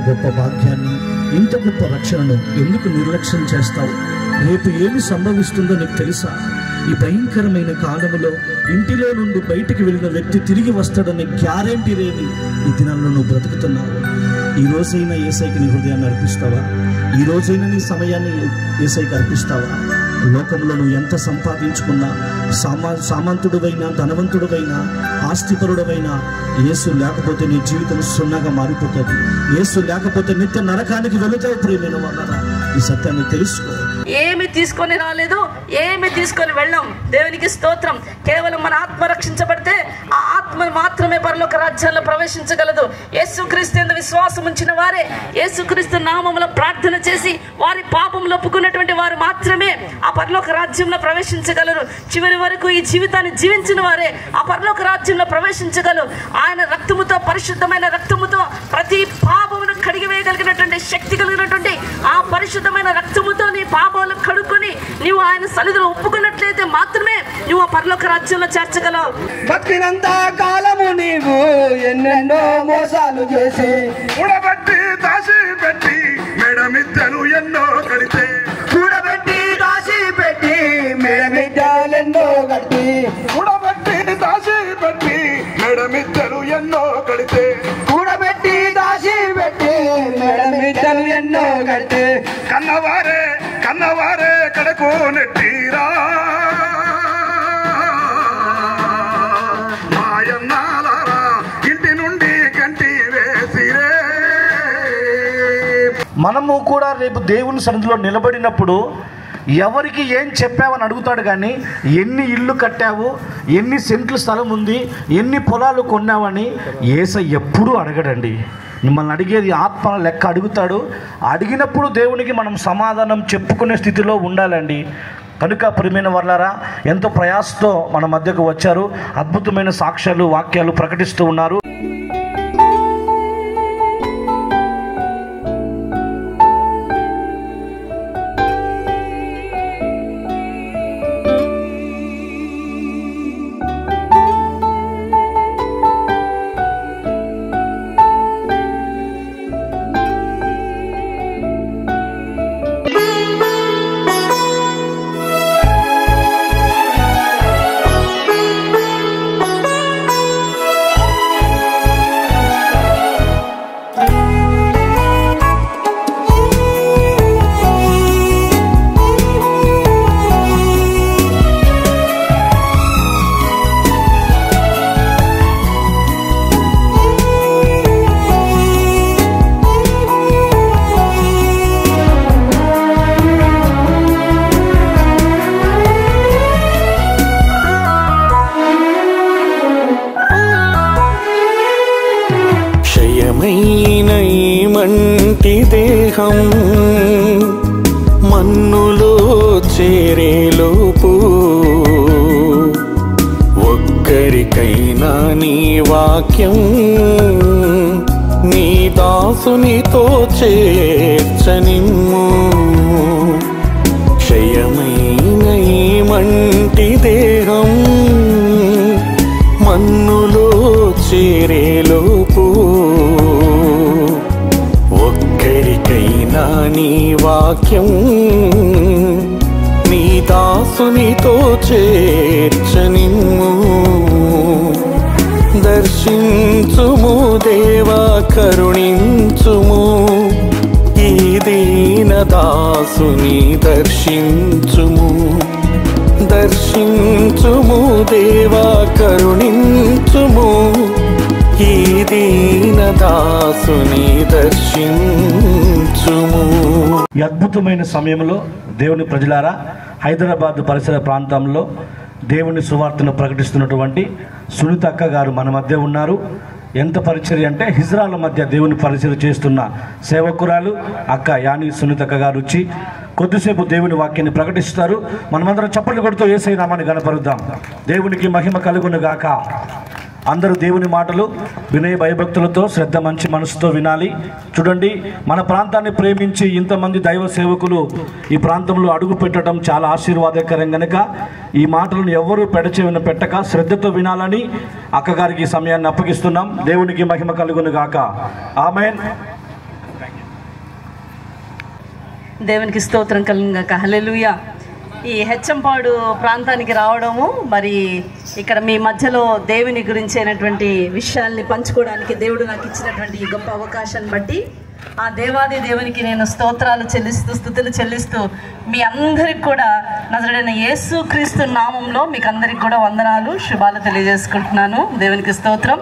గొప్ప భాగ్యాన్ని, ఇంత గొప్ప రక్షణను ఎందుకు నిర్లక్ష్యం చేస్తావు? రేపు ఏమి సంభవిస్తుందో నీకు తెలుసా? ఈ భయంకరమైన కాలంలో ఇంటిలో నుండి బయటికి వెళ్ళిన వ్యక్తి తిరిగి వస్తాడనే గ్యారెంటీ లేని ఈ దినాల్లో నువ్వు బ్రతుకుతున్నావు. ఈ రోజైనా యేసయ్యకి నీ హృదయాన్ని అర్పిస్తావా? ఈ రోజైనా నీ సమయాన్ని యేసయ్యకి అర్పిస్తావా? లోకంలో నువ్వు ఎంత సంపాదించుకున్నా, సామంతుడువైనా, ధనవంతుడువైనా, ఆస్తిపరుడవైనా, యేసు లేకపోతే నీ జీవితం సున్నగా మారిపోతుంది. యేసు లేకపోతే నిత్య నరకానికి వెళుతావు. ప్రియమైన వాళ్ళారా, ఈ సత్యాన్ని తెలుసుకో. ఏమి తీసుకొని రాలేదు, ఏమి తీసుకొని వెళ్ళాం. దేవునికి స్తోత్రం. కేవలం మన ఆత్మ రక్షించబడితే ఆ ఆత్మ మాత్రమే పరలోక రాజ్యాల్లో ప్రవేశించగలదు. యేసుక్రీస్తు యందు విశ్వాసం ఉంచిన వారే, యేసుక్రీస్తు నామములో ప్రార్థన చేసి వారి పాపములు ఒప్పుకున్నటువంటి వారు మాత్రమే ఆ పరలోక రాజ్యంలో ప్రవేశించగలరు. చివరి వరకు ఈ జీవితాన్ని జీవించిన వారే ఆ పరలోక రాజ్యంలో ప్రవేశించగలరు. ఆయన రక్తముతో, పరిశుద్ధమైన రక్తముతో ప్రతి పాపమును కడిగివేయగలిగినటువంటి శక్తి కలిగినటువంటి ఆ పరిశుద్ధమైన రక్తముతో నీ పాపములు కడుక్కొని నీవు ఆయన సన్నిధిలో ఒప్పుకున్నట్లయితే మాత్రమే నువ్వు ఆ పరలోక రాజ్యంలో చేర్చగలవు. బతికినంత కాలము నీవు ఎన్నెన్నో మోసాలు చేసి కూడబెట్టి దాసి పెట్టి మెడమిద్దలు ఎన్నో కడితే, కూడబెట్టి దాసి పెట్టి మెడమిద్దలెన్నో కట్టి, కూడబెట్టి దాసి పెట్టి మెడమిద్దలు ఎన్నో కడితే, కూడబెట్టి దాసి పెట్టి మెడమిద్దలు ఎన్నో కట్టి, కన్నవారే కన్నవారే కడకు నెట్టిరా మాయన్నాలారా ఇంటి నుండి కంటి వేసిరే. మనము కూడా రేపు దేవుని సన్నిధిలో నిలబడినప్పుడు ఎవరికి ఏం చెప్పావని అడుగుతాడు, కానీ ఎన్ని ఇల్లు కట్టావు, ఎన్ని సెంట్లు స్థలం ఉంది, ఎన్ని పొలాలు కొన్నావని యేసయ్య ఎప్పుడూ అడగడండి. మిమ్మల్ని అడిగేది ఆత్మ లెక్క అడుగుతాడు. అడిగినప్పుడు దేవునికి మనం సమాధానం చెప్పుకునే స్థితిలో ఉండాలండి. కనుక ప్రియమైన వర్లారా, ఎంతో ప్రయాసతో మన మధ్యకు వచ్చారు, అద్భుతమైన సాక్ష్యాలు, వాక్యాలు ప్రకటిస్తూ ఉన్నారు. మంటి దేహం మన్నులో చేరేలోపు ఒక్కరికైనా నీ వాక్యం నీ దాసునితో చేర్చనిమ్ము. క్షయమైన ఈ మంటి దేహం మన్నులో చేరేలోపు ఒక్కరికైనా నీ వాక్యం నీ దాసునితో చేర్చనిమ్ము. దర్శించుము దేవా, కరుణించుము ఈ దీన దాసుని దర్శించుము. దర్శించుము దేవా, కరుణించుము ఈ దీన దాసుని దర్శించుము. ఈ అద్భుతమైన సమయంలో దేవుని ప్రజలారా, హైదరాబాద్ పరిసర ప్రాంతంలో దేవుని సువార్తను ప్రకటిస్తున్నటువంటి సునీత అక్క గారు మన మధ్య ఉన్నారు. ఎంత పరిచర్య అంటే హిజ్రాల మధ్య దేవుని పరిచర్య చేస్తున్న సేవకురాలు అక్క యాని సునీత అక్క గారు వచ్చి కొద్దిసేపు దేవుని వాక్యాన్ని ప్రకటిస్తారు. మనమందరం చప్పట్లు కొడుతూ యేసయ్య నామాన్ని గణపరుద్దాం. దేవునికి మహిమ కలుగును గాక. అందరూ దేవుని మాటలు వినయ భయభక్తులతో శ్రద్ధ మంచి మనసుతో వినాలి. చూడండి, మన ప్రాంతాన్ని ప్రేమించి ఇంతమంది దైవ సేవకులు ఈ ప్రాంతంలో అడుగు పెట్టడం చాలా ఆశీర్వాదకరం. కనుక ఈ మాటలను ఎవరూ పెడచెవిన పెట్టక శ్రద్ధతో వినాలని అక్కగారికి ఈ సమయాన్ని అప్పగిస్తున్నాం. దేవునికి మహిమ కలుగును గాక. ఆమేన్. దేవునికి స్తోత్రం కలుగుగాక. హల్లెలూయా. ఈ హెచ్చంపాడు ప్రాంతానికి రావడము, మరి ఇక్కడ మీ మధ్యలో దేవుని గురించి అయినటువంటి విషయాల్ని పంచుకోవడానికి దేవుడు నాకు ఇచ్చినటువంటి ఈ గొప్ప అవకాశాన్ని బట్టి ఆ దేవాది దేవునికి నేను స్తోత్రాలు చెల్లిస్తూ, స్తుతులు చెల్లిస్తూ, మీ అందరికి కూడా నజరేయుడైన యేసు క్రీస్తు నామంలో మీకు అందరికి కూడా వందనాలు, శుభాలు తెలియజేసుకుంటున్నాను. దేవునికి స్తోత్రం.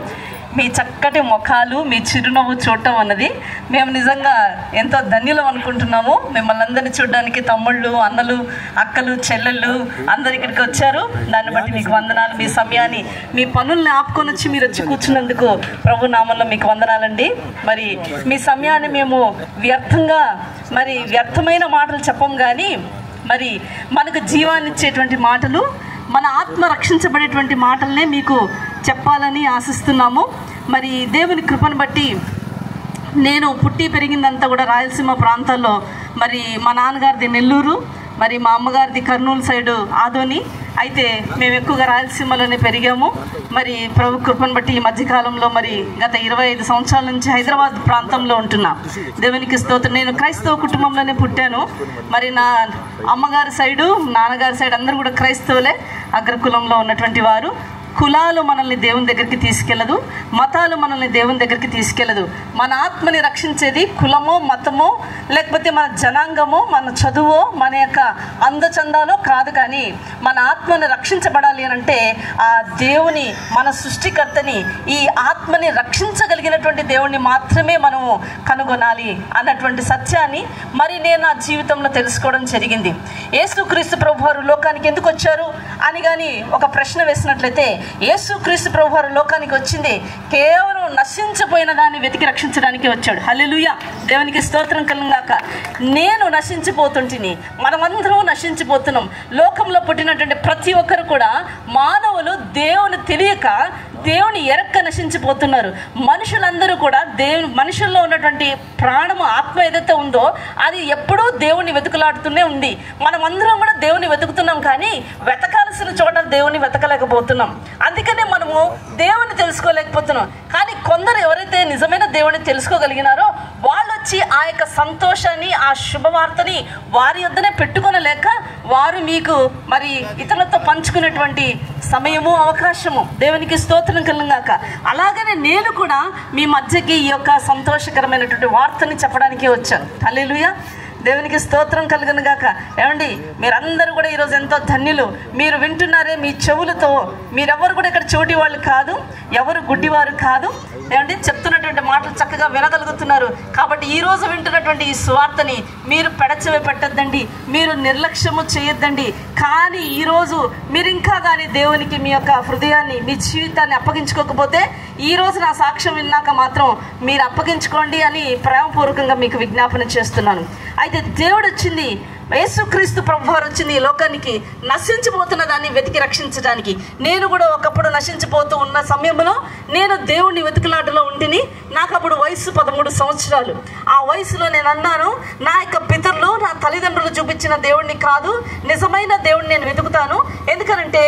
మీ చక్కటి ముఖాలు, మీ చిరునవ్వు చూడటం అన్నది మేము నిజంగా ఎంతో ధన్యులం అనుకుంటున్నాము. మిమ్మల్ని అందరినీ చూడడానికి తమ్ముళ్ళు, అన్నలు, అక్కలు, చెల్లెళ్ళు అందరు ఇక్కడికి వచ్చారు. దాన్ని బట్టి మీకు వందనాలు. మీ సమయాన్ని, మీ పనుల్ని ఆపుకొని వచ్చి మీరు వచ్చి కూర్చున్నందుకు ప్రభు నామంలో మీకు వందనాలండి. మరి మీ సమయాన్ని మేము వ్యర్థమైన మాటలు చెప్పం, కానీ మరి మనకు జీవాన్ని ఇచ్చేటువంటి మాటలు, మన ఆత్మ రక్షించబడేటువంటి మాటలనే మీకు చెప్పాలని ఆశిస్తున్నాము. మరి దేవుని కృపను బట్టి నేను పుట్టి పెరిగిందంతా కూడా రాయలసీమ ప్రాంతాల్లో. మరి మా నాన్నగారిది నెల్లూరు, మరి మా అమ్మగారిది కర్నూలు సైడు ఆదోని. అయితే మేము ఎక్కువగా రాయలసీమలోనే పెరిగాము. మరి ప్రభు కృపను బట్టి ఈ మధ్యకాలంలో మరి గత 25 సంవత్సరాల నుంచి హైదరాబాద్ ప్రాంతంలో ఉంటున్నా. దేవునికి స్తోత్రం. నేను క్రైస్తవ కుటుంబంలోనే పుట్టాను. మరి నా అమ్మగారి సైడు, నాన్నగారి సైడ్ అందరూ కూడా క్రైస్తవులే, అగ్రకులంలో ఉన్నటువంటి వారు. కులాలు మనల్ని దేవుని దగ్గరికి తీసుకెళ్ళదు, మతాలు మనల్ని దేవుని దగ్గరికి తీసుకెళ్ళదు. మన ఆత్మని రక్షించేది కులమో, మతమో, లేకపోతే మన జనాంగమో, మన చదువో, మన యొక్క అందచందాలో కాదు. కానీ మన ఆత్మని రక్షించబడాలి అని అంటే ఆ దేవుని, మన సృష్టికర్తని, ఈ ఆత్మని రక్షించగలిగినటువంటి దేవుణ్ణి మాత్రమే మనము కనుగొనాలి అన్నటువంటి సత్యాన్ని మరి నేను నా జీవితంలో తెలుసుకోవడం జరిగింది. యేసుక్రీస్తు ప్రభువారు లోకానికి ఎందుకు వచ్చారు అని కానీ ఒక ప్రశ్న వేసినట్లయితే, యేసుక్రీస్తు ప్రభువారు లోకానికి వచ్చింది కేవలం నశించిపోయిన దాన్ని వెతికి రక్షించడానికి వచ్చాడు. హల్లెలూయా. దేవునికి స్తోత్రం కలుగుగాక. నేను నశించిపోతుంటిని, మనమందరం నశించిపోతున్నాం. లోకంలో పుట్టినటువంటి ప్రతి ఒక్కరు కూడా మానవులు దేవుని తెలియక, దేవుని ఎరక్క నశించిపోతున్నారు. మనుషులందరూ కూడా మనుషుల్లో ఉన్నటువంటి ప్రాణము, ఆత్మ ఏదైతే ఉందో అది ఎప్పుడూ దేవుని వెతుకులాడుతూనే ఉంది. మనమందరం కూడా దేవుని వెతుకుతున్నాం, కానీ వెతకాల్సిన చోట దేవుని వెతకలేకపోతున్నాం. అందుకనే మనము దేవుని తెలుసుకోలేకపోతున్నాం. కానీ కొందరు ఎవరైతే నిజమైన దేవుని తెలుసుకోగలిగినారో వాళ్ళు వచ్చి ఆ యొక్క సంతోషాన్ని, ఆ శుభవార్తని వారి యొద్దనే పెట్టుకొనలేక వారు మీకు మరి ఇతరులతో పంచుకునేటువంటి సమయము, అవకాశము. దేవునికి స్తోత్రం కలుగుగాక. అలాగనే నేను కూడా మీ మధ్యకి ఈ యొక్క సంతోషకరమైనటువంటి వార్తని చెప్పడానికి వచ్చాను. హల్లెలూయా. దేవునికి స్తోత్రం కలుగును గాక. ఏమండి, మీరందరూ కూడా ఈరోజు ఎంతో ధన్యులు. మీరు వింటున్నారే మీ చెవులతో. మీరెవరు కూడా ఇక్కడ చోటి వాళ్ళు కాదు, ఎవరు గుడ్డివారు కాదు. ఏమండి, చెప్తున్నటువంటి మాటలు చక్కగా వినగలుగుతున్నారు. కాబట్టి ఈరోజు వింటున్నటువంటి ఈ సువార్తని మీరు పెడచెవి పెట్టద్దండి, మీరు నిర్లక్ష్యము చేయొద్దండి. కానీ ఈరోజు మీరు ఇంకా కానీ దేవునికి మీ యొక్క హృదయాన్ని, మీ జీవితాన్ని అప్పగించుకోకపోతే ఈరోజు నా సాక్ష్యం విన్నాక మాత్రం మీరు అప్పగించుకోండి అని ప్రేమపూర్వకంగా మీకు విజ్ఞాపన చేస్తున్నాను. అయితే దేవుడు వచ్చింది, యేసుక్రీస్తు ప్రభువారు వచ్చింది ఈ లోకానికి నశించిపోతున్న దాన్ని వెతికి రక్షించడానికి. నేను కూడా ఒకప్పుడు నశించిపోతూ ఉన్న సమయంలో నేను దేవుణ్ణి వెతుకులాటలో ఉంటిని. నాకు అప్పుడు వయసు 13 సంవత్సరాలు. ఆ వయసులో నేను అన్నాను, నా యొక్క పితరులు, నా తల్లిదండ్రులు చూపించిన దేవుణ్ణి కాదు, నిజమైన దేవుణ్ణి నేను వెతుకుతాను. ఎందుకనంటే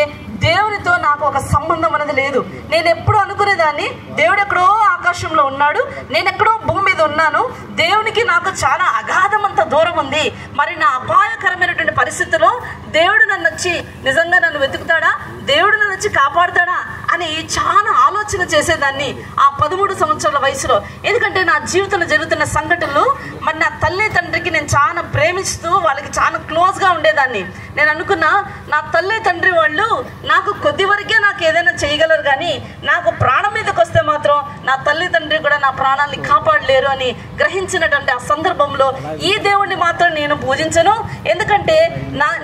దేవునితో నాకు ఒక సంబంధం అనేది లేదు. నేను ఎప్పుడు అనుకునేదాన్ని, దేవుడు ఎక్కడో ఆకాశంలో ఉన్నాడు, నేను ఎక్కడో భూమి మీద ఉన్నాను, దేవునికి నాకు చాలా అగాధమంత దూరం ఉంది. మరి నా అపాయకరమైనటువంటి పరిస్థితుల్లో దేవుడు నన్ను వచ్చి నిజంగా నన్ను వెతుకుతాడా, దేవుడు నన్ను వచ్చి కాపాడుతాడా అని చాలా ఆలోచన చేసేదాన్ని ఆ 13 సంవత్సరాల వయసులో. ఎందుకంటే నా జీవితంలో జరుగుతున్న సంఘటనలు, మరి నా తల్లి తండ్రికి నేను చాలా ప్రేమిస్తూ వాళ్ళకి చాలా క్లోజ్గా ఉండేదాన్ని. నేను అనుకున్నా, నా తల్లి తండ్రి వాళ్ళు నాకు కొద్ది వరకే నాకు ఏదైనా చేయగలరు, కానీ నాకు ప్రాణం మీదకి వస్తే మాత్రం నా తల్లి తండ్రి కూడా నా ప్రాణాన్ని కాపాడలేరు అని గ్రహించినటువంటి ఆ సందర్భంలో ఈ దేవుణ్ణి మాత్రం నేను పూజించను. ఎందుకంటే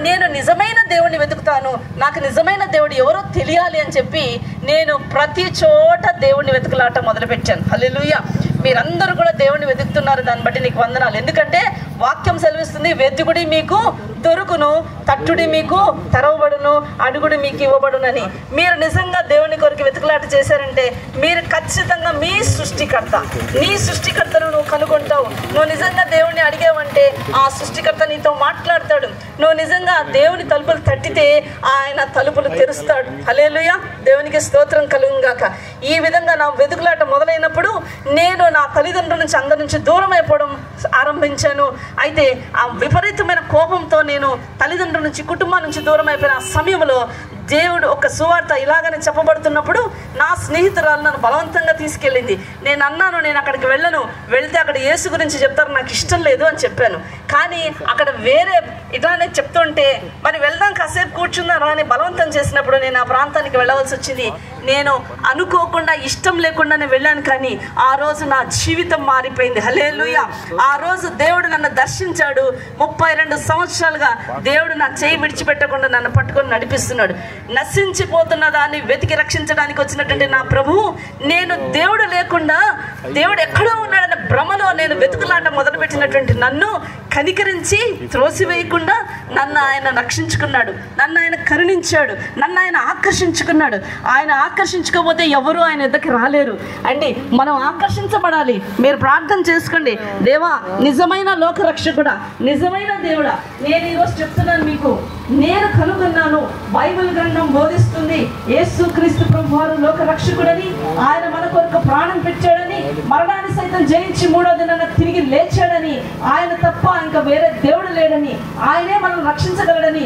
నేను నిజమైన దేవుణ్ణి వెతుకుతాను, నాకు నిజమైన దేవుడు ఎవరో తెలియాలి అని చెప్పి నేను ప్రతి చోట దేవుణ్ణి వెతుకులాట మొదలుపెట్టాను. హల్లెలూయా. మీరందరూ కూడా దేవుణ్ణి వెతుకుతున్నారు, దాన్ని బట్టి నీకు వందనాలు. ఎందుకంటే వాక్యం సెలవిస్తుంది, వెతుకుడి మీకు దొరుకును, తట్టుడి మీకు తెరవబడును, అడుగుడి మీకు ఇవ్వబడునని. మీరు నిజంగా దేవుని కొరకు వెతుకులాట చేశారంటే మీరు ఖచ్చితంగా మీ సృష్టికర్త, నీ సృష్టికర్తను నువ్వు కనుగొంటావు. నువ్వు నిజంగా దేవుణ్ణి అడిగావంటే ఆ సృష్టికర్త నీతో మాట్లాడతాడు. నువ్వు నిజంగా దేవుని తలుపులు తట్టితే ఆయన తలుపులు తెరుస్తాడు. హల్లెలూయా, దేవునికి స్తోత్రం కలుగుగాక. ఈ విధంగా నా వెతుకులాట మొదలైనప్పుడు నేను నా తల్లిదండ్రుల నుంచి అందరి నుంచి దూరం అయిపోవడం ఆరంభించాను. అయితే ఆ విపరీతమైన కోపంతో నేను తల్లిదండ్రుల నుంచి కుటుంబం నుంచి దూరం అయిపోయిన ఆ సమయంలో దేవుడు ఒక సువార్త ఇలాగనే చెప్పబడుతున్నప్పుడు నా స్నేహితురాలు నన్ను బలవంతంగా తీసుకెళ్ళింది. నేను అన్నాను, నేను అక్కడికి వెళ్ళను, వెళ్తే అక్కడ యేసు గురించి చెప్తారు, నాకు ఇష్టం లేదు అని చెప్పాను. కానీ అక్కడ వేరే ఇట్లానే చెప్తుంటే మరి వెళ్దాం కాసేపు కూర్చుందాం అని బలవంతం చేసినప్పుడు నేను ఆ ప్రాంతానికి వెళ్ళవలసి వచ్చింది. నేను అనుకోకుండా ఇష్టం లేకుండానే వెళ్ళాను, కానీ ఆ రోజు నా జీవితం మారిపోయింది. హల్లెలూయా. ఆ రోజు దేవుడు నన్ను దర్శించాడు. 32 సంవత్సరాలుగా దేవుడు నా చేయి విడిచిపెట్టకుండా నన్ను పట్టుకొని నడిపిస్తున్నాడు. నశించిపోతున్న దాన్ని వెతికి రక్షించడానికి వచ్చినటువంటి నా ప్రభువు, నేను దేవుడు లేకుండా దేవుడు ఎక్కడో ఉన్నాడన్న భ్రమలో నేను వెతుకులాట మొదలుపెట్టినటువంటి నన్ను కనికరించి త్రోసివేయకుండా నన్ను ఆయన రక్షించుకున్నాడు, నన్ను ఆయన కరుణించాడు, నన్ను ఆయన ఆకర్షించుకున్నాడు. ఆయన ఆకర్షించకపోతే ఎవరు ఆయన ఎద్దకి రాలేరు అండి. మనం ఆకర్షించబడాలి. మీరు ప్రార్థన చేసుకోండి, దేవా నిజమైన లోకరక్షకుడా, నిజమైన దేవుడా, నేను ఈరోజు చెప్తున్నాను మీకు, నేను కనుగొన్నాను. బైబిల్ గ్రంథం బోధిస్తుంది యేసుక్రీస్తు ప్రభువారు లోకరక్షకుడని, ఆయన మన కొరకు ప్రాణం పెట్టాడని, మరణాన్ని సైతం జయించి 3వ దినాన తిరిగి లేచాడని, ఆయన తప్ప ఇంకా వేరే దేవుడు లేడని, ఆయనే మనం రక్షించగలడని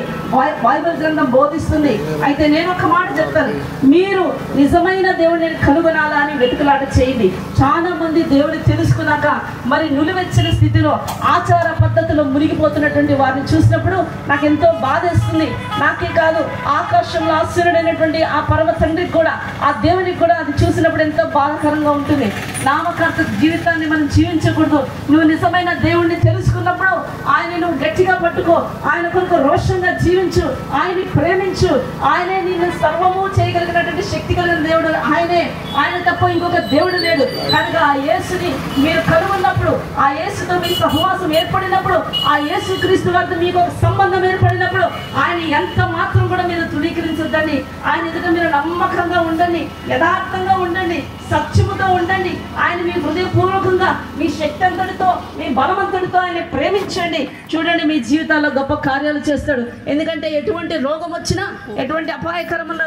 బైబిల్ గ్రంథం బోధిస్తుంది. అయితే నేను ఒక మాట చెప్తాను, మీరు నిజమైన దేవుడిని కనుగొనాలా అని వెతుకులాట చేయండి. చాలా మంది దేవుడిని తెలుసుకున్నాక మరి నులివెచ్చని స్థితిలో ఆచార పద్ధతిలో మునిగిపోతున్నటువంటి వారిని చూసినప్పుడు నాకు ఎంతో బాధేస్తుంది. నాకే కాదు, ఆకాశంలో ఆశ్చర్యుడైనటువంటి ఆ పరమ తండ్రికి కూడా, ఆ దేవునికి కూడా అది చూసినప్పుడు ఎంతో బాధాకరంగా ఉంటుంది. నామకార్థ జీవితాన్ని మనం జీవించకూడదు. నువ్వు నిజమైన దేవుణ్ణి తెలుసుకున్నప్పుడు ఆయన నువ్వు గట్టిగా పట్టుకో, ఆయన కొరకు రోషంగా జీవించు, ఆయన్ని ప్రేమించు. ఆయనే నిన్ను సర్వము చేయగలిగినటువంటి శక్తి కలిగిన దేవుడు ఆయనే, ఆయన తప్ప ఇంకొక దేవుడు లేడు. కనుక ఆ యేసుని మీరు కనుగొన్నప్పుడు, ఆ యేసుతో మీ సహవాసం ఏర్పడినప్పుడు, ఆ యేసు క్రీస్తు వారితో మీకు ఒక సంబంధం ఏర్పడినప్పుడు ఆయన ఎంత మాత్రం కూడా మీరు తృణీకరించొద్దండి. ఆయన ఎదుట మీరు నమ్మకంగా ఉండండి, యథార్థంగా ఉండండి, సత్యముతో ఉండండి. ఆయన మీ హృదయపూర్వకంగా మీ శక్తి అంతటితో మీ బలవంతుడితో ఆయన ప్రేమించండి. చూడండి, మీ జీవితాల్లో గొప్ప కార్యాలు చేస్తాడు. ఎందుకంటే ఎటువంటి రోగం వచ్చినా, ఎటువంటి అపాయకరమైన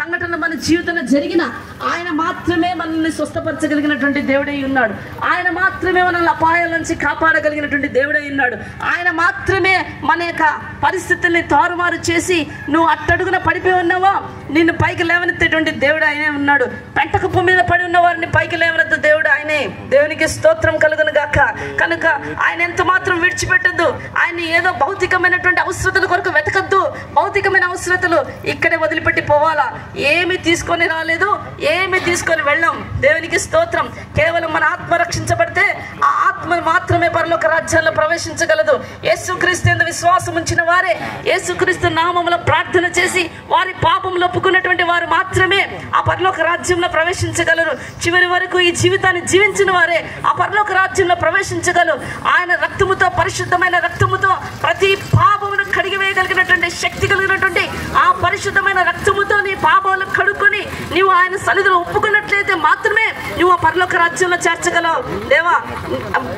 సంఘటనలు మన జీవితంలో జరిగినా ఆయన మాత్రమే మనల్ని స్వస్థపరచగలిగినటువంటి దేవుడై ఉన్నాడు. ఆయన మాత్రమే మనల్ని అపాయాల నుంచి కాపాడగలిగినటువంటి దేవుడై ఉన్నాడు. ఆయన మాత్రమే మన యొక్క పరిస్థితుల్ని తారుమారు చేసి నువ్వు అట్టడుగున పడిపోయి ఉన్నావా నిన్ను పైకి లేవనెత్తేటువంటి దేవుడు ఆయనే ఉన్నాడు. పెంటకుప్పు మీద పడి ఉన్న వారిని పైకి లేవనెత్తే దేవుడు ఆయనే. దేవునికి స్తోత్రం కలుగును గాక. కనుక ఆయన ఎంత మాత్రం విడిచిపెట్టద్దు. ఆయన ఏదో భౌతికమైనటువంటి అవసరతల కొరకు వెతకద్దు. భౌతికమైన అవసరతలు ఇక్కడే వదిలిపెట్టి పోవాలా? ఏమి తీసుకొని రాలేదు, ఏమి తీసుకొని వెళ్ళాం. దేవునికి స్తోత్రం. కేవలం మన ఆత్మ రక్షించబడితే ఆ ఆత్మ మాత్రమే పరలోక రాజ్యాల్లో ప్రవేశించగలదు. యేసుక్రీస్తు యందు విశ్వాసం ఉంచిన వారే, యేసుక్రీస్తు నామములో ప్రార్థన చేసి వారి పాపంలో ఒప్పుకున్నటువంటి వారు మాత్రమే ఆ పరలోక రాజ్యంలో ప్రవేశించగలరు. చివరి వరకు ఈ జీవితాన్ని జీవించిన వారే ఆ పరలోక రాజ్యంలో ప్రవేశించగలరు. ఆయన రక్తముతో, పరిశుద్ధమైన రక్తముతో ప్రతి పాపమును కడిగివేయగలిగినటువంటి శక్తి కలిగినటువంటి ఆ పరిశుద్ధమైన రక్తముతో నీ పాపాలను కడుక్కొని నీవు ఆయన సన్నిధిలో ఒప్పుకున్నట్లయితే మాత్రమే నువ్వు ఆ పరలోక రాజ్యంలో చేర్చగలవు. దేవా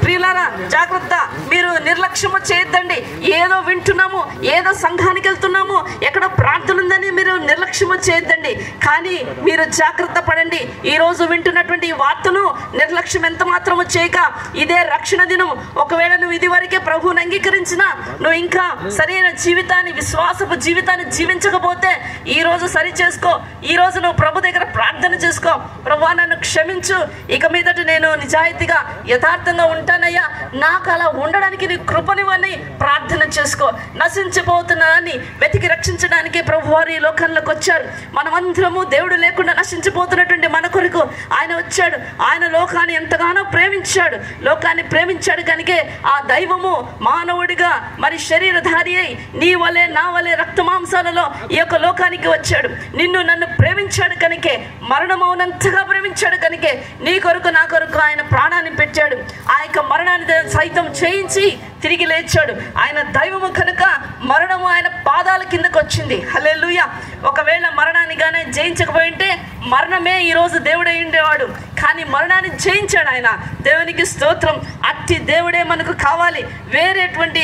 ప్రియులారా, జాగ్రత్త. మీరు నిర్లక్ష్యము చేయొద్దండి. ఏదో వింటున్నాము, ఏదో సంఘానికి వెళ్తున్నాము, ఎక్కడో ప్రార్థన ఉందని మీరు నిర్లక్ష్యము చేయొద్దండి. కానీ మీరు జాగ్రత్త పడండి. ఈ రోజు వింటున్నటువంటి ఈ వార్తను నిర్లక్ష్యం ఎంత మాత్రము చేయక, ఇదే రక్షణ దినం. ఒకవేళ నువ్వు ఇది వరకే ప్రభువుని అంగీకరించినా, నువ్వు ఇంకా సరైన జీవితాన్ని, విశ్వాసపు జీవితాన్ని జీవించకపోతే ఈ రోజు సరి చేసుకో. ఈ రోజు నువ్వు ప్రభు దగ్గర ప్రార్థన చేసుకో. ప్రభువా నన్ను క్షమించు, ఇక మీదట నేను నిజాయితీగా యథార్థంగా ఉంటానయ్యా, నాకు అలా ఉండడానికి నీ కృపనివని ప్రార్థన చేసుకో. నశించిపోతున్నానని వెతికి రక్షించడానికి ప్రభువారు ఈ లోకంలోకి వచ్చారు. మనమందరము దేవుడు లేకుండా నశించిపోతున్నటువంటి మన కొరకు ఆయన వచ్చాడు. ఆయన లోకాన్ని ఎంతగానో ప్రేమించాడు. లోకాన్ని ప్రేమించాడు కనుకే ఆ దైవము మానవుడిగా మరి శరీరధారి అయి నీ వలె నా వలె రక్త మాంసాలలో ఈ యొక్క లోకానికి వచ్చాడు. నిన్ను నన్ను ప్రేమించాడు కనుకే, మరణమౌనంతగా ప్రేమించాడు కనుకే నీ కొరకు నా కొరకు ఆయన ప్రాణాన్ని పెట్టాడు. ఆ యొక్క మరణాన్ని సైతం చేయించి తిరిగి లేచాడు. ఆయన దైవము కనుక మరణము ఆయన పాదాల కిందకు వచ్చింది. హల్లెలూయా. ఒకవేళ మరణాన్ని కానీ జయించకపోయింటే మరణమే ఈరోజు దేవుడై ఉండేవాడు. కానీ మరణాన్ని జయించాడు ఆయన. దేవునికి స్తోత్రం. అట్టి దేవుడే మనకు కావాలి. వేరేటువంటి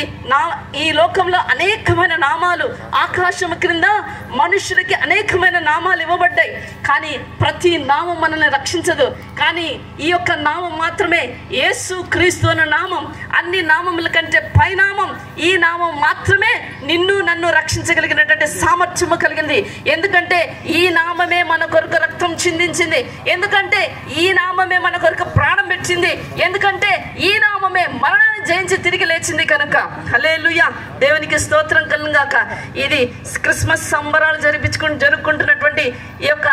ఈ లోకంలో అనేకమైన నామాలు, ఆకాశం క్రింద మనుషులకి అనేకమైన నామాలు ఇవ్వబడ్డాయి. కానీ ప్రతి నామం మనల్ని రక్షించదు. కానీ ఈ యొక్క నామం మాత్రమే, యేసు క్రీస్తు అన్న నామం, అన్ని నామముల కంటే పైనామం. ఈ నామం మాత్రమే నిన్ను నన్ను రక్షించగలిగినటువంటి సామర్థ్యము కలిగింది. ఎందుకంటే ఈ నామమే మన కొరకు రక్తం చిందించింది. ఎందుకంటే ఈ నామమే మన కొరకు ప్రాణం పెట్టింది. ఎందుకంటే ఈ నామమే మరణాన్ని జయించి తిరిగి లేచింది కనుక. హల్లెలూయా. దేవునికి స్తోత్రం కలుగాక. ఇది క్రిస్మస్ సంబరాలు జరుపుకుంటున్నటువంటి ఈ యొక్క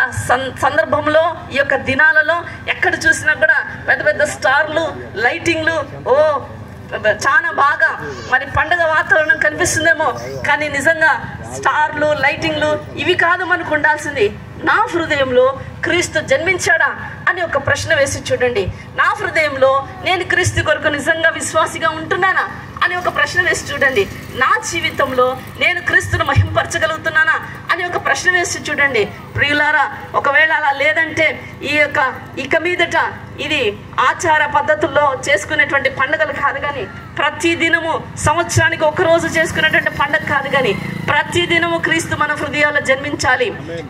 సందర్భంలో, ఈ యొక్క దినాలలో ఎక్కడ చూసినా కూడా పెద్ద పెద్ద స్టార్లు, లైటింగ్లు, చాలా బాగా మరి పండగ వాతావరణం కనిపిస్తుందేమో. కానీ నిజంగా స్టార్లు, లైటింగ్లు ఇవి కాదు మనకు ఉండాల్సింది. నా హృదయంలో క్రీస్తు జన్మించాడా అని ఒక ప్రశ్న వేసి చూడండి. నా హృదయంలో నేను క్రీస్తు కొరకు నిజంగా విశ్వాసిగా ఉంటున్నానా అని ఒక ప్రశ్న వేసి చూడండి. నా జీవితంలో నేను క్రీస్తును మహింపరచగలుగుతున్నానా అని ఒక ప్రశ్న వేసి చూడండి. ప్రియులారా, ఒకవేళ అలా లేదంటే ఇక మీదట ఇది ఆచార పద్ధతుల్లో చేసుకునేటువంటి పండుగలు కాదు, కానీ ప్రతి దినము సంవత్సరానికి ఒకరోజు చేసుకునేటువంటి పండుగ కాదు, కానీ ప్రతి దినము క్రీస్తు మన హృదయాల్లో జన్మించాలి.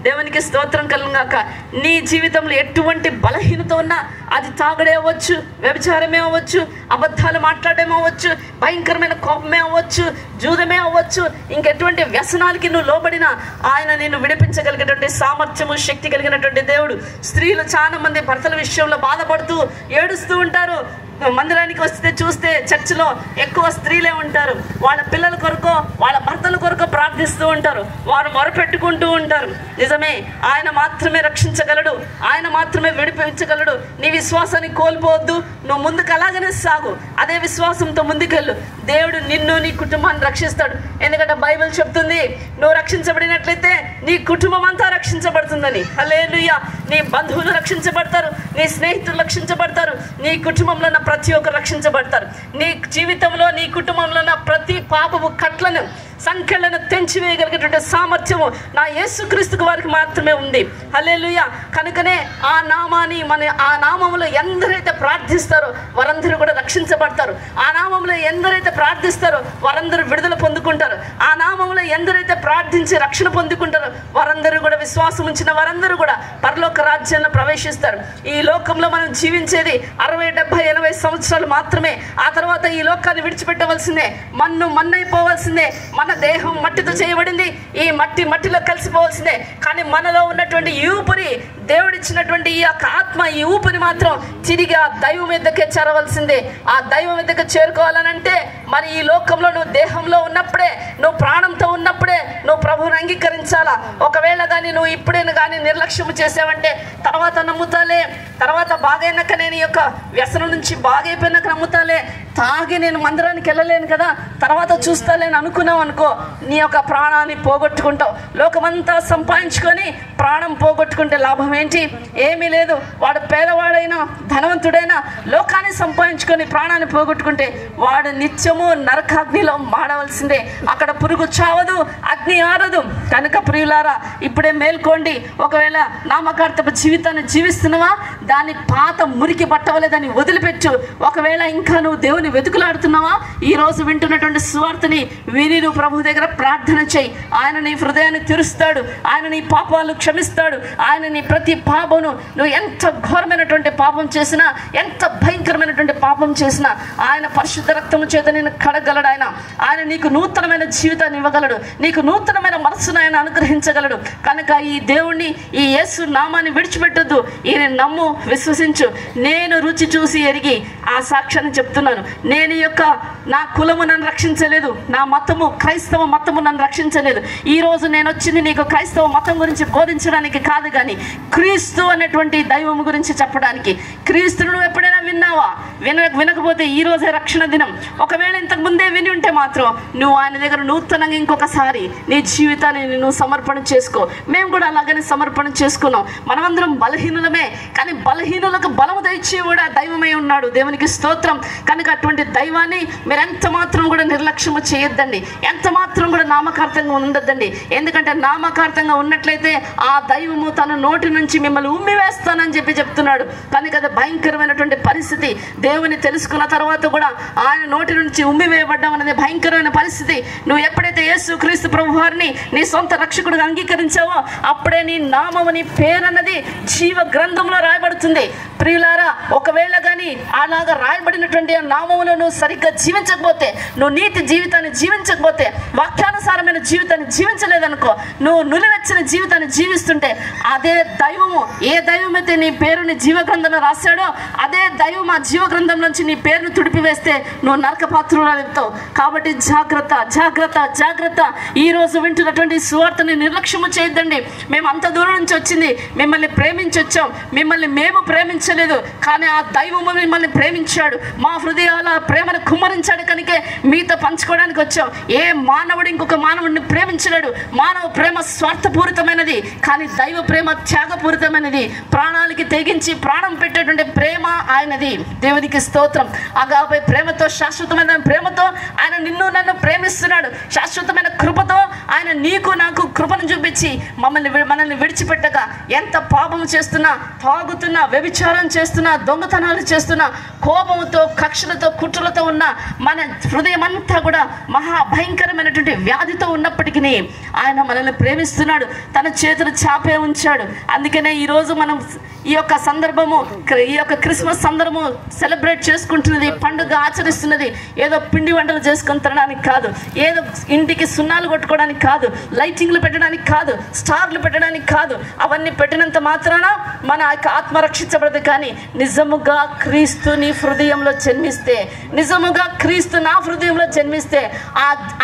దేవునికి స్తోత్రం కలుగాక. నీ జీవితంలో ఎటువంటి బలహీనత ఉన్నా, అది తాగుడే అవ్వచ్చు, వ్యభిచారమే అవ్వచ్చు, అబద్ధాలు మాట్లాడమే అవ్వచ్చు, భయంకరమైన కోపమే అవ్వచ్చు, జూదమే అవ్వచ్చు, ఇంకెటువంటి వ్యసనాలకి నువ్వు లోబడినా ఆయన నిన్ను విడిపించగలిగేటువంటి సామర్థ్యము, శక్తి కలిగినటువంటి దేవుడు. స్త్రీలు చాలా మంది భర్తల విషయంలో బాధపడుతూ ఏడుస్తూ ఉంటారు. మందిరానికి వస్తే చూస్తే చర్చిలో ఎక్కువ స్త్రీలే ఉంటారు. వాళ్ళ పిల్లల కొరకు, వాళ్ళ భర్తల కొరకు ప్రార్థిస్తూ ఉంటారు. వారు మొరపెట్టుకుంటూ ఉంటారు. నిజమే, ఆయన మాత్రమే రక్షించగలడు, ఆయన మాత్రమే విడిపించగలడు. నీ విశ్వాసాన్ని కోల్పోవద్దు. నువ్వు ముందుకు అలాగనే సాగు, అదే విశ్వాసంతో ముందుకెళ్ళు. దేవుడు నిన్ను, నీ కుటుంబాన్ని రక్షిస్తాడు. ఎందుకంటే బైబిల్ చెప్తుంది, నువ్వు రక్షించబడినట్లయితే నీ కుటుంబం అంతా రక్షించబడుతుందని. హల్లెలూయా. నీ బంధువులు రక్షించబడతారు, నీ స్నేహితులు రక్షించబడతారు, నీ కుటుంబంలో ఉన్న ప్రతి ఒక్కరు రక్షించబడతారు. నీ జీవితంలో, నీ కుటుంబంలో ఉన్న ప్రతి పాపము కట్లను, సంఖ్యలను తెంచివేయగలిగేటువంటి సామర్థ్యము నా యేసుక్రీస్తుకు వారికి మాత్రమే ఉంది. హల్లెలూయా. కనుకనే ఆ నామములో ఎందరైతే ప్రార్థిస్తారో వారందరూ కూడా రక్షించబడతారు. ఆ నామములో ఎందరైతే ప్రార్థిస్తారో వారందరూ విడుదల పొందుకుంటారు. ఆ నామములో ఎందరైతే ప్రార్థించి రక్షణ పొందుకుంటారో వారందరూ కూడా, విశ్వాసం ఉంచిన వారందరూ కూడా పరలోక రాజ్యంలో ప్రవేశిస్తారు. ఈ లోకంలో మనం జీవించేది 60, 70, 80 సంవత్సరాలు మాత్రమే. ఆ తర్వాత ఈ లోకాన్ని విడిచిపెట్టవలసిందే, మన్నైపోవాల్సిందే. మన దేహం మట్టితో చేయబడింది, ఈ మట్టిలో కలిసిపోవాల్సిందే. కానీ మనలో ఉన్నటువంటి ఈ ఊపిరి, దేవుడిచ్చినటువంటి ఈ యొక్క ఆత్మ, ఈ ఊపిరి మాత్రం తిరిగి ఆ దైవం మీదకే చేరవలసిందే. ఆ దైవం మీదకి చేరుకోవాలనంటే మరి ఈ లోకంలో నువ్వు దేహంలో ఉన్నప్పుడే, నువ్వు ప్రాణంతో ఉన్నప్పుడే నువ్వు ప్రభువుని అంగీకరించాలా. ఒకవేళ కానీ నువ్వు ఇప్పుడైనా కానీ నిర్లక్ష్యం చేసావంటే తర్వాత నమ్ముతాలే, తర్వాత బాగైనాక నేను ఈ యొక్క వ్యసనం నుంచి బాగైపోయినాక నమ్ముతాలే, తాగి నేను మందిరానికి వెళ్ళలేను కదా, తర్వాత చూస్తాలేని అనుకున్నావు అనుకో, నీ యొక్క ప్రాణాన్ని పోగొట్టుకుంటావు. లోకమంతా సంపాదించుకొని ప్రాణం పోగొట్టుకుంటే లాభం ఏంటి? ఏమీ లేదు. వాడు పేదవాడైనా ధనవంతుడైనా లోకాన్ని సంపాదించుకొని ప్రాణాన్ని పోగొట్టుకుంటే వాడు నిత్యము నరకాగ్నిలో మాడవలసిందే. అక్కడ పురుగు చావదు, అగ్ని ఆరదు. కనుక ప్రియులారా, ఇప్పుడే మేల్కోండి. ఒకవేళ నామకార్థపు జీవితాన్ని జీవిస్తున్నావా, దాన్ని పాత మురికి పట్టవలే దాన్ని వదిలిపెట్టు. ఒకవేళ ఇంకా నువ్వు దేవుని వెతుకులాడుతున్నావా, ఈ రోజు వింటున్నటువంటి సువార్తని విని నువ్వు ప్రభు దగ్గర ప్రార్థన చేయి. ఆయన నీ హృదయాన్ని తెరుస్తాడు, ఆయన నీ పాపాలు క్షమిస్తాడు. ఆయన నీ ప్రతి పాపమును, నువ్వు ఎంత ఘోరమైనటువంటి పాపం చేసినా, ఎంత భయంకరమైనటువంటి పాపం చేసినా ఆయన పరిశుద్ధ రక్తము చేత నేను కడగలడు. ఆయన నీకు నూతనమైన జీవితాన్ని ఇవ్వగలడు, నీకు నూతనమైన మనస్సును ఆయన అనుగ్రహించగలడు. కనుక ఈ దేవుణ్ణి, ఈ యేసు నామాన్ని విడిచిపెట్టొద్దు. ఈయన నమ్ము, విశ్వసించు. నేను రుచి చూసి ఎరిగి ఆ సాక్ష్యాన్ని చెప్తున్నాను. నేను నా కులము నన్ను రక్షించలేదు, నా మతము, క్రైస్తవ మతము నన్ను రక్షించలేదు. ఈ రోజు నేను వచ్చింది నీకు క్రైస్తవ మతం గురించి బోధించడానికి కాదు, కానీ క్రీస్తు అనేటువంటి దైవం గురించి చెప్పడానికి. క్రీస్తును నువ్వు ఎప్పుడైనా విన్నావా? వినకపోతే ఈ రోజే రక్షణ దినం. ఒకవేళ ఇంతకు ముందే విని ఉంటే మాత్రం నువ్వు ఆయన దగ్గర నూతనంగా ఇంకొకసారి నీ జీవితాన్ని నువ్వు సమర్పణ చేసుకో. మేము కూడా అలాగనే సమర్పణ చేసుకున్నాం. మనమందరం బలహీనులమే, కానీ బలహీనులకు బలము దయచేవాడు ఆ దైవమై ఉన్నాడు. దేవునికి స్తోత్రం. కనుక అటువంటి దైవాన్ని మీరు ఎంత మాత్రం కూడా నిర్లక్ష్యము చేయొద్దండి, ఎంత మాత్రం కూడా నామకార్థంగా ఉండొద్దండి. ఎందుకంటే నామకార్థంగా ఉన్నట్లయితే ఆ దైవము తన నోటి నుంచి మిమ్మల్ని ఉమ్మివేస్తానని చెప్తున్నాడు. కనుక అది భయంకరమైనటువంటి పరిస్థితి. దేవుని తెలుసుకున్న తర్వాత కూడా ఆయన నోటి నుంచి ఉమ్మివేయబడ్డం అనేది భయంకరమైన పరిస్థితి. నువ్వు ఎప్పుడైతే యేసు క్రీస్తు ప్రభు వారిని నీ సొంత రక్షకుడిగా అంగీకరించావో అప్పుడే నీ నామము, నీ పేరు అన్నది జీవ గ్రంథంలో రాయబడుతుంది. ప్రియులారా, ఒకవేళ కానీ అలాగా రాయబడినటువంటి ఆ నామములో నువ్వు సరిగ్గా జీవించకపోతే, నువ్వు నీతి జీవితాన్ని జీవించకపోతే, వాక్యానుసారమైన జీవితాన్ని జీవించలేదనుకో, నువ్వు నులివెచ్చిన జీవితాన్ని జీవిస్తుంటే అదే దైవము, ఏ దైవం అయితే నీ పేరుని జీవ గ్రంథంలో రాశాడో అదే దైవం ఆ జీవ గ్రంథం నుంచి నీ పేరును తుడిపివేస్తే నువ్వు నరక పాత్రురాలు అవుతావు. కాబట్టి జాగ్రత్త, జాగ్రత్త, జాగ్రత్త. ఈ రోజు వింటున్నటువంటి సువార్తని నిర్లక్ష్యము చేయొద్దండి. మేము అంత దూరం నుంచి వచ్చింది మిమ్మల్ని ప్రేమించి వచ్చాం. మిమ్మల్ని మేము ప్రేమించలేదు, కానీ ఆ దైవము మిమ్మల్ని ప్రేమించాడు. మా హృదయాల ప్రేమను కుమ్మరించాడు. కనుకే మీతో పంచుకోవడానికి వచ్చాం. ఏ మానవుడు ఇంకొక మానవుడిని ప్రేమించలేడు. మానవ ప్రేమ స్వార్థపూరితమైనది, కానీ దైవ ప్రేమ త్యాగపూరితమైనది. ప్రాణాలకి తెగించి ప్రాణం పెట్టేటువంటి ప్రేమ ఆయనది. దేవునికి స్తోత్రం. అగాపై ప్రేమతో, శాశ్వతమైన ప్రేమతో ఆయన నిన్ను నన్ను ప్రేమిస్తున్నాడు. శాశ్వతమైన కృపతో ఆయన నీకు నాకు కృపను చూపించి మనల్ని విడిచిపెట్టక ఎంత పాపం చేస్తున్నా, తాగుతున్నా, వ్యభిచారం చేస్తున్నా, దొంగతనాలు చేస్తున్నా, కోపంతో, కక్షలతో, కుట్రలతో ఉన్న మన హృదయం అంతా కూడా మహాభయంకరమైనటువంటి వ్యాధితో ఉన్నప్పటికీ ఆయన మనల్ని ప్రేమిస్తున్నాడు. తన చేతులు చాపే ఉంచాడు. అందుకనే ఈరోజు మనం ఈ యొక్క సందర్భము, ఈ యొక్క క్రిస్మస్ సందర్భము సెలబ్రేట్ చేసుకుంటున్నది, పండుగ ఆచరిస్తున్నది ఏదో పిండి వంటలు చేసుకొని తినడానికి కాదు, ఏదో ఇంటికి సున్నాలు కొట్టుకోవడానికి కాదు, లైటింగ్లు పెట్టడానికి కాదు, స్టార్లు పెట్టడానికి కాదు. అవన్నీ పెట్టినంత మాత్రాన మన యొక్క ఆత్మ రక్షించబడదు. కానీ నిజముగా క్రీస్తు నీ హృదయంలో జన్మిస్తే, నిజముగా క్రీస్తు నా హృదయంలో జన్మిస్తే,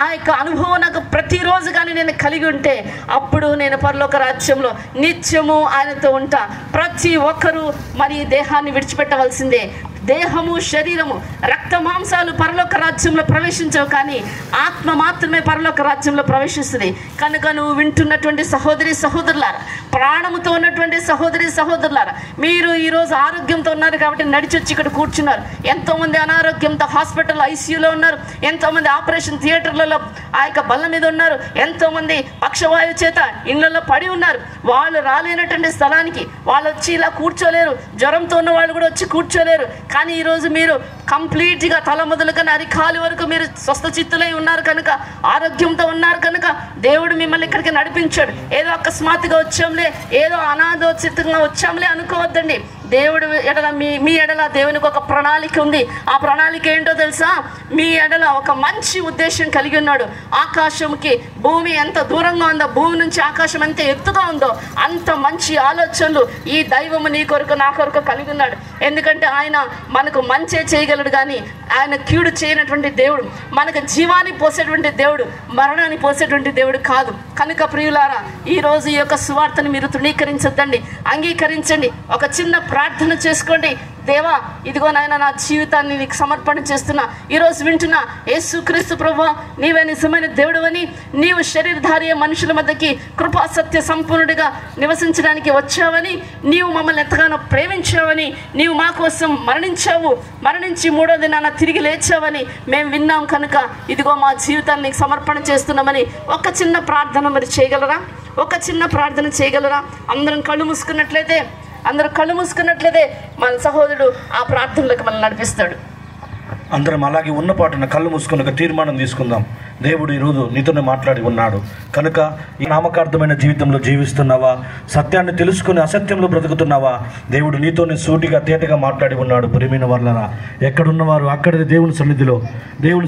ఆ యొక్క అనుభవం నాకు ప్రతిరోజు కానీ నేను కలిగి ఉంటే అప్పుడు నేను పరలోక రాజ్యంలో నిత్యము ఆయనతో ఉంటా. ప్రతి ఒక్కరూ మరి దేహాన్ని విడిచిపెట్టవలసిందే. దేహము, శరీరము, రక్త మాంసాలు పరలోక రాజ్యంలో ప్రవేశించవు, కానీ ఆత్మ మాత్రమే పరలోక రాజ్యంలో ప్రవేశిస్తుంది. కనుక నువ్వు వింటున్నటువంటి సహోదరి సహోదరులారా, ప్రాణముతో ఉన్నటువంటి సహోదరి సహోదరులారా, మీరు ఈరోజు ఆరోగ్యంతో ఉన్నారు కాబట్టి నడిచొచ్చి ఇక్కడ కూర్చున్నారు. ఎంతోమంది అనారోగ్యంతో హాస్పిటల్ ఐసీయూలో ఉన్నారు, ఎంతోమంది ఆపరేషన్ థియేటర్లలో ఆ యొక్క బల్ల మీద ఉన్నారు, ఎంతోమంది పక్షవాయు చేత ఇళ్లలో పడి ఉన్నారు. వాళ్ళు రాలేనటువంటి స్థలానికి వాళ్ళు వచ్చి ఇలా కూర్చోలేరు. జ్వరంతో ఉన్న వాళ్ళు కూడా వచ్చి కూర్చోలేరు. కానీ ఈరోజు మీరు కంప్లీట్గా తల మొదలుగా అరికాలి వరకు మీరు స్వస్థ చిత్తులై ఉన్నారు కనుక, ఆరోగ్యంతో ఉన్నారు కనుక దేవుడు మిమ్మల్ని ఇక్కడికి నడిపించాడు. ఏదో అకస్మాత్తుగా వచ్చాంలే, ఏదో అనాథోచితంగా వచ్చాంలే అనుకోవద్దండి. దేవుడు ఎడల మీ ఎడల దేవునికి ఒక ప్రణాళిక ఉంది. ఆ ప్రణాళిక ఏంటో తెలుసా? మీ ఎడల ఒక మంచి ఉద్దేశం కలిగి ఉన్నాడు. ఆకాశంకి భూమి ఎంత దూరంగా ఉందో, భూమి నుంచి ఆకాశం ఎంత ఎత్తుగా ఉందో అంత మంచి ఆలోచనలు ఈ దైవము నీ కొరకు నా కొరకు కలిగి ఉన్నాడు. ఎందుకంటే ఆయన మనకు మంచే చేయగలడు, కానీ ఆయన కీడు చేయనటువంటి దేవుడు. మనకు జీవాన్ని పోసేటువంటి దేవుడు, మరణాన్ని పోసేటువంటి దేవుడు కాదు. కనుక ప్రియులారా, ఈరోజు ఈ యొక్క సువార్తను మీరు తృణీకరించొద్దండి, అంగీకరించండి. ఒక చిన్న ప్రార్థన చేసుకోండి. దేవా, ఇదిగో నాయన నా జీవితాన్ని నీకు సమర్పణ చేస్తున్నా. ఈరోజు వింటున్నా, యేసుక్రీస్తు ప్రభువా, నీవే నిజమైన దేవుడవని, నీవు శరీరధారి మనుషుల మధ్యకి కృపా సత్య సంపూర్ణుడిగా నివసించడానికి వచ్చావని, నీవు మమ్మల్ని ఎంతగానో ప్రేమించావని, నీవు మా కోసం మరణించావు, మరణించి మూడో దినాన తిరిగి లేచావని మేము విన్నాం. కనుక ఇదిగో మా జీవితాన్ని నీకు సమర్పణ చేస్తున్నామని ఒక చిన్న ప్రార్థన మరి చేయగలరా? ఒక చిన్న ప్రార్థన చేయగలరా? అందరం కళ్ళు మూసుకున్నట్లయితే మన సహోదరుడు ఆ ప్రార్థనలకు మనల్ని నడిపిస్తాడు. అందరం అలాగే ఉన్న పాటున కళ్ళు మూసుకుని ఒక తీర్మానం తీసుకుందాం. దేవుడు ఈరోజు నీతోనే మాట్లాడి ఉన్నాడు కనుక ఈ నామకార్థమైన జీవితంలో జీవిస్తున్నావా? సత్యాన్ని తెలుసుకుని అసత్యంలో బ్రతుకుతున్నావా? దేవుడు నీతోనే సూటిగా తేటగా మాట్లాడి ఉన్నాడు. ప్రియమైన వాళ్ళరా, ఎక్కడున్నవారు అక్కడే దేవుని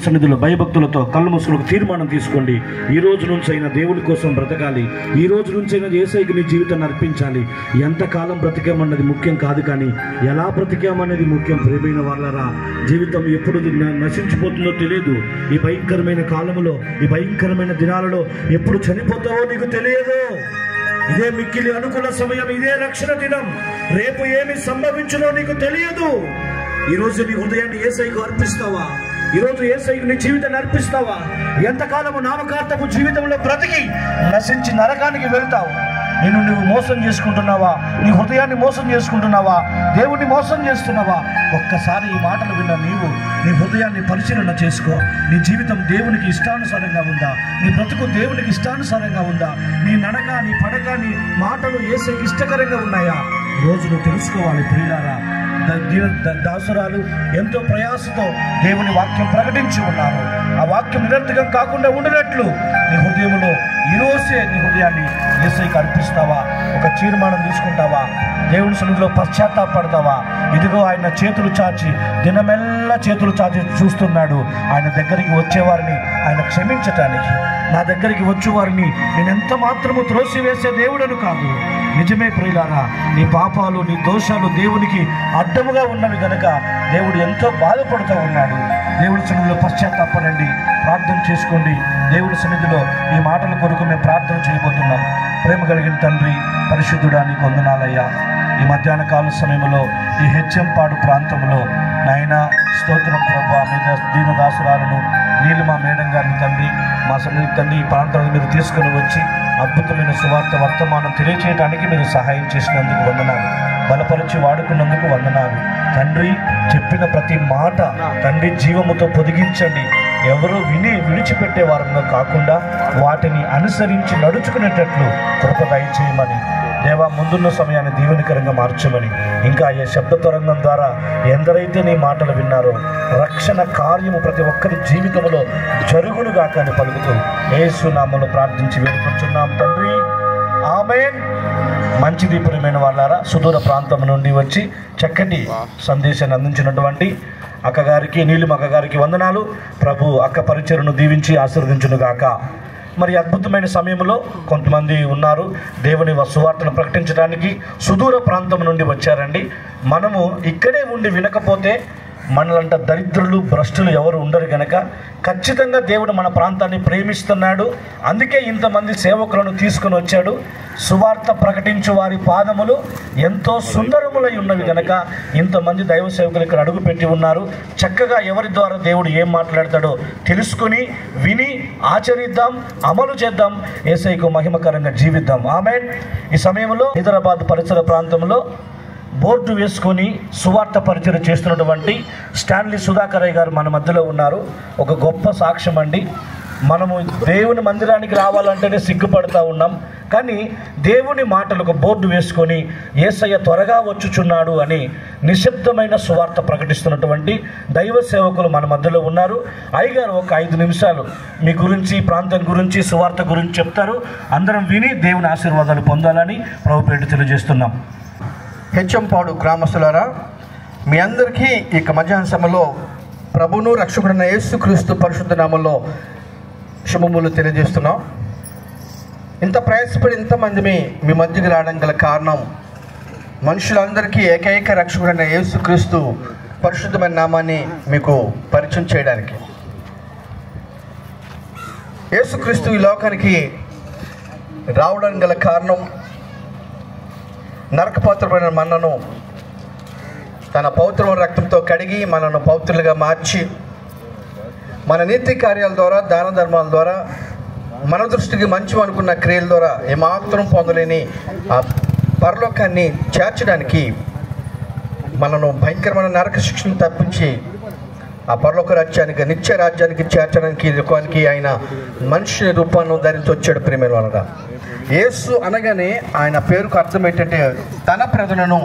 సన్నిధిలో భయభక్తులతో కళ్ళు మూసుకుని తీర్మానం తీసుకోండి. ఈ రోజు నుంచి అయినా దేవుని కోసం బ్రతకాలి. ఈ రోజు నుంచి అయినా యేసయ్యకి నీ జీవితాన్ని అర్పించాలి. ఎంతకాలం బ్రతికామన్నది ముఖ్యం కాదు, కానీ ఎలా బ్రతికామనేది ముఖ్యం. ప్రియమైన వాళ్ళరా, జీవితం ఎప్పుడు నశించిపోతుందో తెలియదు. ఈ భయంకరమైన కాలంలో, ఈ భయంకరమైన దినాలలో ఎప్పుడు చనిపోతావో నీకు తెలియదు. ఇదే మిక్కిలి అనుకున్న సమయం, ఇదే రక్షణ దినం. రేపు ఏమి సంభవించునో నీకు తెలియదు. ఈరోజు నీ హృదయాన్ని యేసయ్యకు అర్పిస్తావా? ఈరోజు యేసయ్యకు నీ జీవితాన్ని అర్పిస్తావా? ఎంతకాలము నామకార్థపు జీవితంలో బ్రతికి నశించి నరకానికి వెళ్తావు? నిన్ను నువ్వు మోసం చేసుకుంటున్నావా? నీ హృదయాన్ని మోసం చేసుకుంటున్నావా? దేవుణ్ణి మోసం చేస్తున్నావా? ఒక్కసారి ఈ మాటలు విన్న నీవు నీ హృదయాన్ని పరిశీలన చేసుకో. నీ జీవితం దేవునికి ఇష్టానుసారంగా ఉందా? నీ బ్రతుకు దేవునికి ఇష్టానుసారంగా ఉందా? నీ నడక, నీ పడక, నీ మాటలు యేసయ్యకి ఇష్టకరంగా ఉన్నాయా? రోజు నువ్వు తెలుసుకోవాలి ప్రియులారా. దాసురాలు ఎంతో ప్రయాసతో దేవుని వాక్యం ప్రకటించి ఉన్నారు. ఆ వాక్యం నిరర్థకం కాకుండా ఉండినట్లు నీ హృదయంలో ఈరోజే నీ హృదయాన్ని యేసయ్యకి అర్పిస్తావా? ఒక తీర్మానం తీసుకుంటావా? దేవుని సన్నిధిలో పశ్చాత్తాపడతావా? ఇదిగో ఆయన చేతులు చాచి, దినమెల్లా చేతులు చాచి చూస్తున్నాడు ఆయన దగ్గరికి వచ్చేవారిని ఆయన క్షమించటానికి. నా దగ్గరికి వచ్చేవారిని నేను ఎంత మాత్రము త్రోసివేసే దేవుడను కాదు. నిజమే ప్రియులారా, నీ పాపాలు, నీ దోషాలు దేవునికి అడ్డముగా ఉన్నవి గనక దేవుడు ఎంతో బాధపడుతూ ఉన్నాడు. దేవుడి సన్నిధిలో పశ్చాత్తాపడండి, ప్రార్థన చేసుకోండి. దేవుడి సన్నిధిలో ఈ మాటల కొరకు మేము ప్రార్థన చేయబోతున్నాం. ప్రేమ కలిగిన తండ్రి, పరిశుద్ధుడా, నీకు వందనాలయ్యా. ఈ మధ్యాహ్న కాల సమయంలో ఈ హెచ్చెంపాడు ప్రాంతంలో నాయన స్తోత్రం ప్రభా, మీ దీనదాసురాలను నీలిమా మేడం గారిని తండ్రి, మా సన్నిధి తండ్రి ఈ ప్రాంతాలను మీరు తీసుకుని వచ్చి అద్భుతమైన సువార్త వర్తమానం తెలియచేయడానికి మీరు సహాయం చేసినందుకు వందనాలు. బలపరిచి వాడుకున్నందుకు వందనాలు తండ్రి. చెప్పిన ప్రతి మాట తండ్రి జీవముతో పొదిగించండి. ఎవరో విని విడిచిపెట్టే వారంగా కాకుండా వాటిని అనుసరించి నడుచుకునేటట్లు కృప దయచేయమని దేవా, ముందున్న సమయాన్ని దీవెనకరంగా మార్చమని, ఇంకా ఈ శబ్ద తరంగం ద్వారా ఎందరైతే నీ మాటలు విన్నారో రక్షణ కార్యము ప్రతి ఒక్కరి జీవితంలో జరుగునుగా కానీ పలుకుతూ యేసు నామములో ప్రార్థించి వేడుకుంటున్నాం తండ్రి, ఆమేన్. మంచిది ప్రియమైన వాళ్ళారా, సుదూర ప్రాంతం నుండి వచ్చి చక్కటి సందేశాన్ని అందించినటువంటి అక్కగారికి, నీలిమ అక్కగారికి వందనాలు. ప్రభు అక్క పరిచయను దీవించి ఆశీర్వదించునుగాక. మరి అద్భుతమైన సమయంలో కొంతమంది ఉన్నారు దేవుని సువార్తను ప్రకటించడానికి సుదూర ప్రాంతం నుండి వచ్చారండి. మనము ఇక్కడే ఉండి వినకపోతే మనలంట దరిద్రులు, భ్రష్టులు ఎవరు ఉండరు గనక ఖచ్చితంగా దేవుడు మన ప్రాంతాన్ని ప్రేమిస్తున్నాడు. అందుకే ఇంతమంది సేవకులను తీసుకుని వచ్చాడు. సువార్త ప్రకటించు వారి పాదములు ఎంతో సుందరములై ఉన్నవి గనక ఇంతమంది దైవ సేవకులు ఇక్కడ అడుగుపెట్టి ఉన్నారు. చక్కగా ఎవరి ద్వారా దేవుడు ఏం మాట్లాడతాడో తెలుసుకుని విని ఆచరిద్దాం, అమలు చేద్దాం, యేసయ్యకు మహిమకరంగా జీవిద్దాం. ఆమేన్. ఈ సమయంలో హైదరాబాద్ పరిసర ప్రాంతంలో బోర్డు వేసుకొని సువార్త పరిచయం చేస్తున్నటువంటి స్టాన్లీ సుధాకరయ్య గారు మన మధ్యలో ఉన్నారు. ఒక గొప్ప సాక్ష్యం అండి. మనము దేవుని మందిరానికి రావాలంటేనే సిగ్గుపడుతూ ఉన్నాం, కానీ దేవుని మాటలు ఒక బోర్డు వేసుకొని యేసయ్య త్వరగా వచ్చుచున్నాడు అని నిశ్శబ్దమైన సువార్త ప్రకటిస్తున్నటువంటి దైవ సేవకులు మన మధ్యలో ఉన్నారు. అయ్యగారు ఒక 5 నిమిషాలు మీ గురించి, ప్రాంతం గురించి, సువార్త గురించి చెప్తారు. అందరం విని దేవుని ఆశీర్వాదాలు పొందాలని ప్రభు పేరు తెలియజేస్తున్నాం. హెచ్చెంపాడు గ్రామస్తులారా, మీ అందరికీ ఇక మధ్యాహ్న సమయంలో ప్రభును రక్షకుడైన యేసుక్రీస్తు పరిశుద్ధ నామములో శుభములు తెలియజేస్తున్నాం. ఇంత ప్రయాసపడి ఇంతమంది మీ మధ్యకి రావడం గల కారణం మనుషులందరికీ ఏకైక రక్షకుడైన యేసుక్రీస్తు పరిశుద్ధమైన నామాన్ని మీకు పరిచయం చేయడానికి. యేసుక్రీస్తు ఈ లోకానికి రావడం గల కారణం నరకపాత్రమైన మనను తన పవిత్రమైన రక్తంతో కడిగి మనను పవిత్రులుగా మార్చి మన నీతి కార్యాల ద్వారా, దాన ధర్మాల ద్వారా, మన దృష్టికి మంచి అనుకున్న క్రియల ద్వారా ఏమాత్రం పొందలేని ఆ పరలోకాన్ని చేర్చడానికి, మనను భయంకరమైన నరక శిక్షను తప్పించి ఆ పరలోక రాజ్యానికి, నిత్య రాజ్యానికి చేర్చడానికి లోకానికి ఆయన మనిషి రూపాన్ని ధరించి వచ్చాడు. ప్రేమైన వాళ్ళ యేసు అనగానే ఆయన పేరుకు అర్థం ఏంటంటే తన ప్రజలను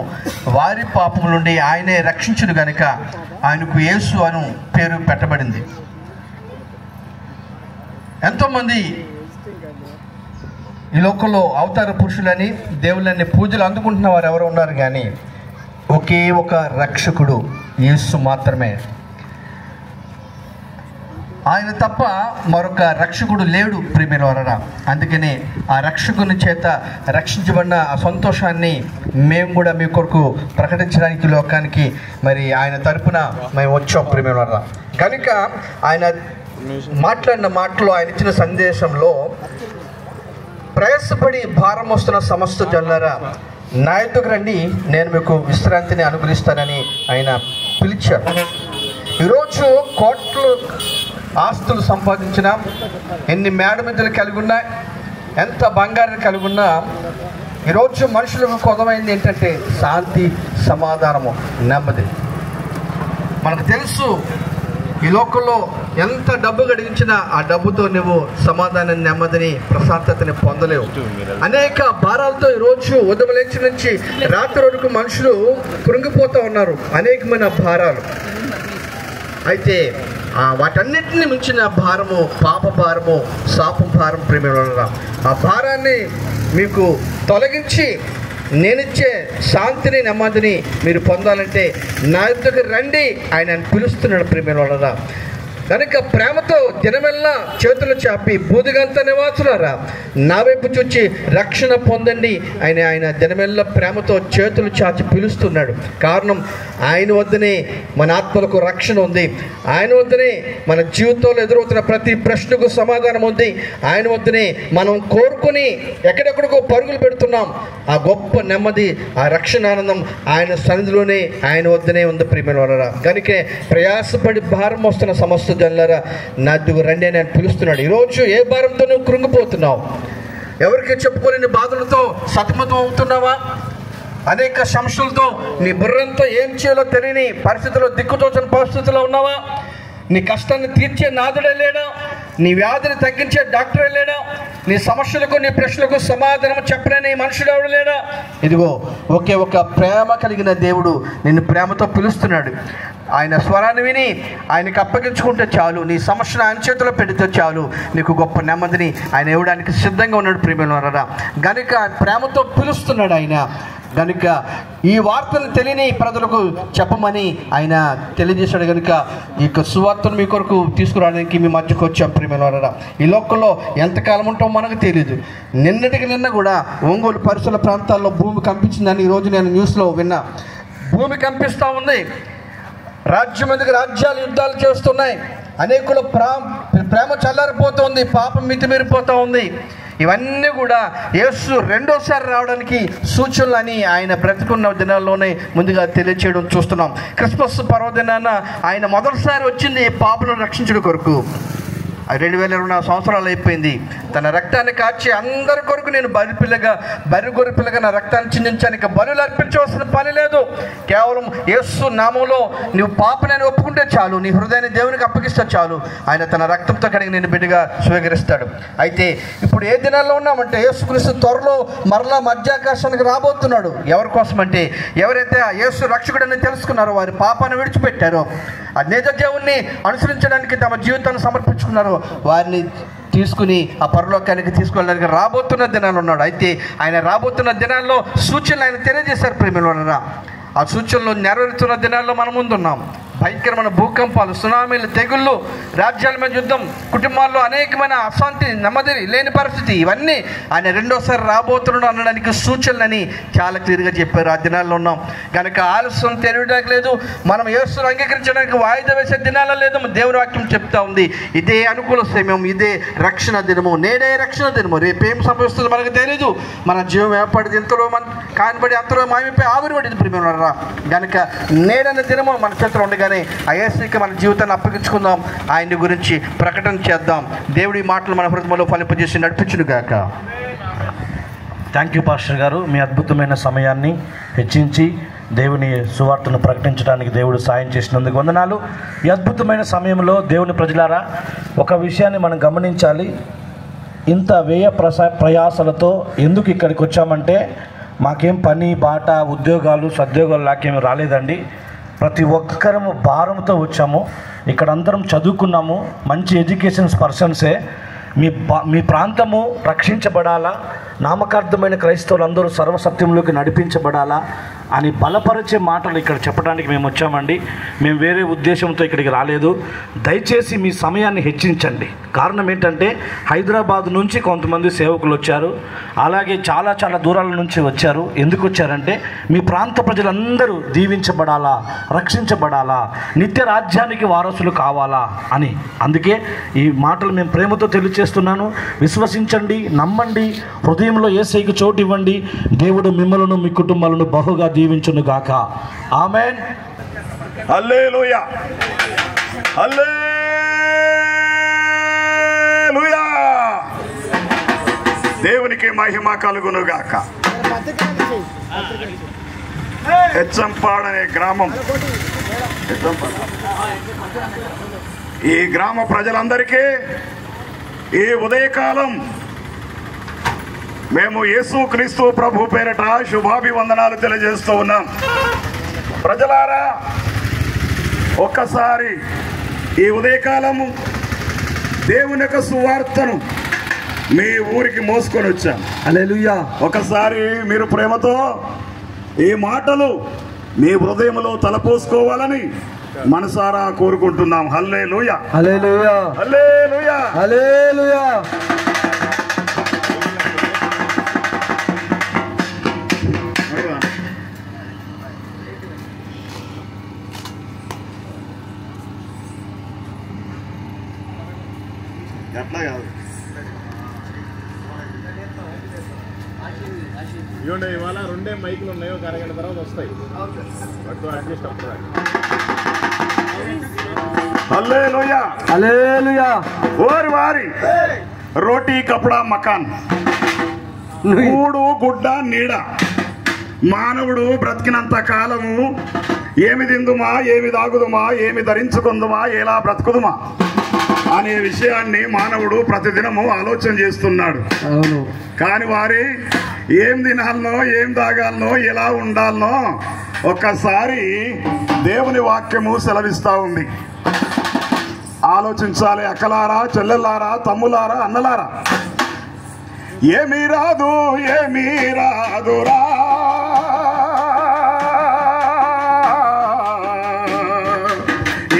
వారి పాపం నుండి ఆయనే రక్షించును గనుక ఆయనకు యేసు అను పేరు పెట్టబడింది. ఎంతోమంది ఈ లోకంలో అవతార పురుషులని, దేవుళ్ళని పూజలు అందుకుంటున్న వారు ఎవరు ఉన్నారు, కానీ ఒకే ఒక రక్షకుడు యేసు మాత్రమే. ఆయన తప్ప మరొక రక్షకుడు లేడు ప్రియమైన వారరా. అందుకని ఆ రక్షకుని చేత రక్షించబడిన ఆ సంతోషాన్ని మేము కూడా మీ కొరకు ప్రకటించడానికి లోకానికి మరి ఆయన తరపున మేము వచ్చాం ప్రియమైన వారరా. కనుక ఆయన మాట్లాడిన మాటలో, ఆయన ఇచ్చిన సందేశంలో ప్రయాసపడి భారం వస్తున్న సమస్త జనులారా నా యొద్దకు రండి, నేను మీకు విశ్రాంతిని అనుగ్రహిస్తానని ఆయన పిలిచారు. ఈరోజు కోట్లు ఆస్తులు సంపాదించిన, ఎన్ని మేడమిద్దలు కలిగి ఉన్నా, ఎంత బంగారం కలిగి ఉన్నా, ఈరోజు మనుషులకు కొదమైంది ఏంటంటే శాంతి, సమాధానము, నెమ్మది. మనకు తెలుసు ఈ లోకంలో ఎంత డబ్బు గడిగించినా ఆ డబ్బుతో నువ్వు సమాధానం, నెమ్మదిని, ప్రశాంతతని పొందలేవు. అనేక భారాలతో ఈరోజు ఉదయం లేచి నుంచి రాత్రి వరకు మనుషులు కృంగిపోతూ ఉన్నారు, అనేకమైన భారాలు. అయితే వాటన్నిటిని మించిన భారము పాప భారము, శాప భారం. ప్రేమ ఆ భారాన్ని మీకు తొలగించి నేనిచ్చే శాంతిని, నెమ్మదిని మీరు పొందాలంటే నా యొద్దకు రండి, ఆయన పిలుస్తున్నాడు. ప్రేమ కనుక ప్రేమతో దినమెల్లా చేతులు చాపి బూదిగంత నివాసులారా నా వైపు చూచి రక్షణ పొందండి ఆయన దినమెల్లా ప్రేమతో చేతులు చాచి పిలుస్తున్నాడు. కారణం ఆయన వద్దనే మన ఆత్మలకు రక్షణ ఉంది, ఆయన వద్దనే మన జీవితంలో ఎదురవుతున్న ప్రతి ప్రశ్నకు సమాధానం ఉంది, ఆయన వద్దనే మనం కోరుకుని ఎక్కడెక్కడికో పరుగులు పెడుతున్నాం. ఆ గొప్ప నెమ్మది, ఆ రక్షణ ఆనందం ఆయన సన్నిధిలోనే, ఆయన వద్దనే ఉంది. ప్రియమైన వారరా, కనుక ప్రయాసపడి భారం వస్తున్న సమస్త జనులారా నా దగ్గరకు రండి అని ఆయన పిలుస్తున్నాడు. ఈరోజు ఏ భారంతో నువ్వు కృంగిపోతున్నావు? ఎవరికి చెప్పుకోలేని బాధలతో సతమతం అవుతున్నావా? అనేక సమస్యలతో నీ బుర్రంతో ఏం చేయాలో తెలియని పరిస్థితుల్లో, దిక్కుతోచని పరిస్థితుల్లో ఉన్నావా? నీ కష్టాన్ని తీర్చే నాదుడే లేడా? నీ వ్యాధిని తగ్గించే డాక్టరే లేడా? నీ సమస్యలకు, నీ ప్రశ్నలకు సమాధానం చెప్పలేని మనుషుడు ఎవడు లేడా? ఇదిగో ఒకే ఒక ప్రేమ కలిగిన దేవుడు నిన్ను ప్రేమతో పిలుస్తున్నాడు. ఆయన స్వరాన్ని విని ఆయనకు అప్పగించుకుంటే చాలు, నీ సమస్యను ఆయన చేతిలో పెడితే చాలు, నీకు గొప్ప నెమ్మదిని ఆయన ఇవ్వడానికి సిద్ధంగా ఉన్నాడు. ప్రియమైనవారా, గనుక ప్రేమతో పిలుస్తున్నాడు ఆయన. కనుక ఈ వార్తను తెలియని ప్రజలకు చెప్పమని ఆయన తెలియజేశాడు. కనుక ఈ సువార్తను మీ కొరకు తీసుకురావడానికి మీ మధ్యకు వచ్చాం. ప్రియమైనవారా, ఈ లోకంలో ఎంతకాలం ఉంటామో మనకు తెలియదు. నిన్నటికి నిన్న కూడా ఒంగోలు పరిసర ప్రాంతాల్లో భూమి కంపించిందని ఈరోజు నేను న్యూస్లో విన్నా. భూమి కంపిస్తూ ఉంది, రాజ్యం మీదకి రాజ్యాలు యుద్ధాలు చేస్తున్నాయి, అనేకుల ప్రేమ చల్లారిపోతుంది, పాపం మితిమీరిపోతూ ఉంది. ఇవన్నీ కూడా యేసు రెండోసారి రావడానికి సూచనలు అని ఆయన బ్రతికున్న దినాల్లోనే ముందుగా తెలియచేయడం చూస్తున్నాం. క్రిస్మస్ పర్వదినాన ఆయన మొదటిసారి వచ్చింది పాపలను రక్షించడం కొరకు. 2020 సంవత్సరాలు అయిపోయింది. తన రక్తాన్ని కాచి అందరి కొరకు నేను బరి గొర్రె పిల్లగా నా రక్తాన్ని చిందించానికి బలులు అర్పించవలసిన పని లేదు. కేవలం యేసు నామంలో నువ్వు పాపనని ఒప్పుకుంటే చాలు, నీ హృదయాన్ని దేవునికి అప్పగిస్తే చాలు, ఆయన తన రక్తంతో కడిగి నేను బిడ్డగా స్వీకరిస్తాడు. అయితే ఇప్పుడు ఏ దినాల్లో ఉన్నామంటే యేసుక్రీస్తు త్వరలో మరలా మధ్యాకాశానికి రాబోతున్నాడు. ఎవరి కోసం అంటే ఎవరైతే యేసు రక్షకుడని తెలుసుకున్నారో, వారి పాపాన్ని విడిచిపెట్టారో, ఆ నిజ దేవుణ్ణి అనుసరించడానికి తమ జీవితాన్ని సమర్పించుకున్నారో, వారిని తీసుకుని ఆ పరలోకానికి తీసుకెళ్ళడానికి రాబోతున్న దినాలు ఉన్నాడు. అయితే ఆయన రాబోతున్న దినాల్లో సూచనలు ఆయన తెలియజేశారు. ప్రేమికులారా, ఆ సూచనలు నెరవేరుతున్న దినాల్లో మనం ముందున్నాం. భయంకరమైన భూకంపాలు, సునామీలు, తెగుళ్ళు, రాజ్యాల మీద యుద్ధం, కుటుంబాల్లో అనేకమైన అశాంతి, నెమ్మది లేని పరిస్థితి, ఇవన్నీ ఆయన రెండోసారి రాబోతున్నాడు అనడానికి సూచనలని చాలా క్లియర్గా చెప్పారు. ఆ దినాల్లో ఉన్నాం కనుక ఆలస్యం తెలియడానికి లేదు. మనం యేసును అంగీకరించడానికి వాయిదా వేసే దినాల్లో లేదు. దేవుని వాక్యం చెప్తా ఉంది, ఇదే అనుకూల సమయం, ఇదే రక్షణ దినము, నేడే రక్షణ దినము. రేపేం సంభవిస్తుందో మనకు తెలీదు. మన జీవం ఏర్పడింది ఇంతలో కానిపడి అంతలో మాయమైపోయి ఆవిరిపడింది. ప్రియమైనవారా, కనుక నేడన్న దినము మన చేతిలో ఉండగా ఆ యేసుకి మన జీవితాన్ని అప్పగించుకుందాం, ఆయన గురించి ప్రకటన చేద్దాం. దేవుడి మాటలు మన హృదయంలో ఫలింపజేసి నడిపించును గాక. థ్యాంక్ యూ పాస్టర్ గారు. మీ అద్భుతమైన సమయాన్ని హెచ్చించి దేవుని సువార్తను ప్రకటించడానికి దేవుడు సాయం చేసినందుకు వందనాలు. ఈ అద్భుతమైన సమయంలో దేవుని ప్రజలారా, ఒక విషయాన్ని మనం గమనించాలి. ఇంత వ్యయ ప్రయాసలతో ఎందుకు ఇక్కడికి వచ్చామంటే మాకేం పని బాట ఉద్యోగాలు సద్యోగాలు లాకేమి రాలేదండి. ప్రతి ఒక్కరము భారంతో వచ్చాము. ఇక్కడ అందరం చదువుకున్నాము, మంచి ఎడ్యుకేషన్స్ పర్సన్సే. మీ ప్రాంతము రక్షించబడాలా, నామకార్థమైన క్రైస్తవులు అందరూ సర్వసత్యంలోకి నడిపించబడాలా, అని బలపరిచే మాటలు ఇక్కడ చెప్పడానికి మేము వచ్చామండి. మేము వేరే ఉద్దేశంతో ఇక్కడికి రాలేదు. దయచేసి మీ సమయాన్ని హెచ్చించండి. కారణం ఏంటంటే హైదరాబాద్ నుంచి కొంతమంది సేవకులు వచ్చారు, అలాగే చాలా చాలా దూరాల నుంచి వచ్చారు. ఎందుకు వచ్చారంటే మీ ప్రాంత ప్రజలందరూ దీవించబడాలా, రక్షించబడాలా, నిత్య రాజ్యానికి వారసులు కావాలా అని. అందుకే ఈ మాటలు మేము ప్రేమతో తెలియజేస్తున్నాను. విశ్వసించండి, నమ్మండి, హృదయంలో యేసయ్యకు చోటు ఇవ్వండి. దేవుడు మిమ్మలను మీ కుటుంబాలను బహుగా దీవించును గాక. ఆమేన్. హల్లెలూయా, హల్లెలూయా. దేవునికి మహిమ కలుగును గాక. హెచ్చంపాడు అనే గ్రామం, ఈ గ్రామ ప్రజలందరికీ ఈ ఉదయకాలం మేము యేసుక్రీస్తు ప్రభు పేరట శుభాభివందనాలు తెలియజేస్తూ ఉన్నాం. ప్రజలారా, ఒక్కసారి ఈ ఉదయకాలము దేవుని యొక్క సువార్తను మీ ఊరికి మోసుకొని వచ్చాం. హల్లెలూయా. ఒకసారి మీరు ప్రేమతో ఈ మాటలు మీ హృదయంలో తలపోసుకోవాలని మనసారా కోరుకుంటున్నాం. హల్లెలూయా, హల్లెలూయా, హల్లెలూయా, హల్లెలూయా. ఎట్లా కాదు ఇవ్వండి. ఇవాళ 2 మైకులు ఉన్నాయి, ఒక అరగంట తర్వాత వస్తాయి. అడ్జస్ట్ అవుతుంది. హల్లెలూయా, హల్లెలూయా. ఓరి వారి రోటీ కపడా మకాన్, కూడు గుడ్డ నీడ. మానవుడు బ్రతికినంత కాలము ఏమి తిందుమా, ఏమి తాగుదుమా, ఏమి ధరించుకుందుమా, ఎలా బ్రతుకుదుమా అనే విషయాన్ని మానవుడు ప్రతిదినము ఆలోచన చేస్తున్నాడు. అవును. కాని వారి ఏం తినాలనో, ఏం తాగాలనో, ఎలా ఉండాలనో ఒక్కసారి దేవుని వాక్యము సెలవిస్తా ఉంది. ఆలోచించాలి అక్కలారా, చెల్లెల్లారా, తమ్ములారా, అన్నలారా. ఏమీ రాదు, ఏమీ రాదురా,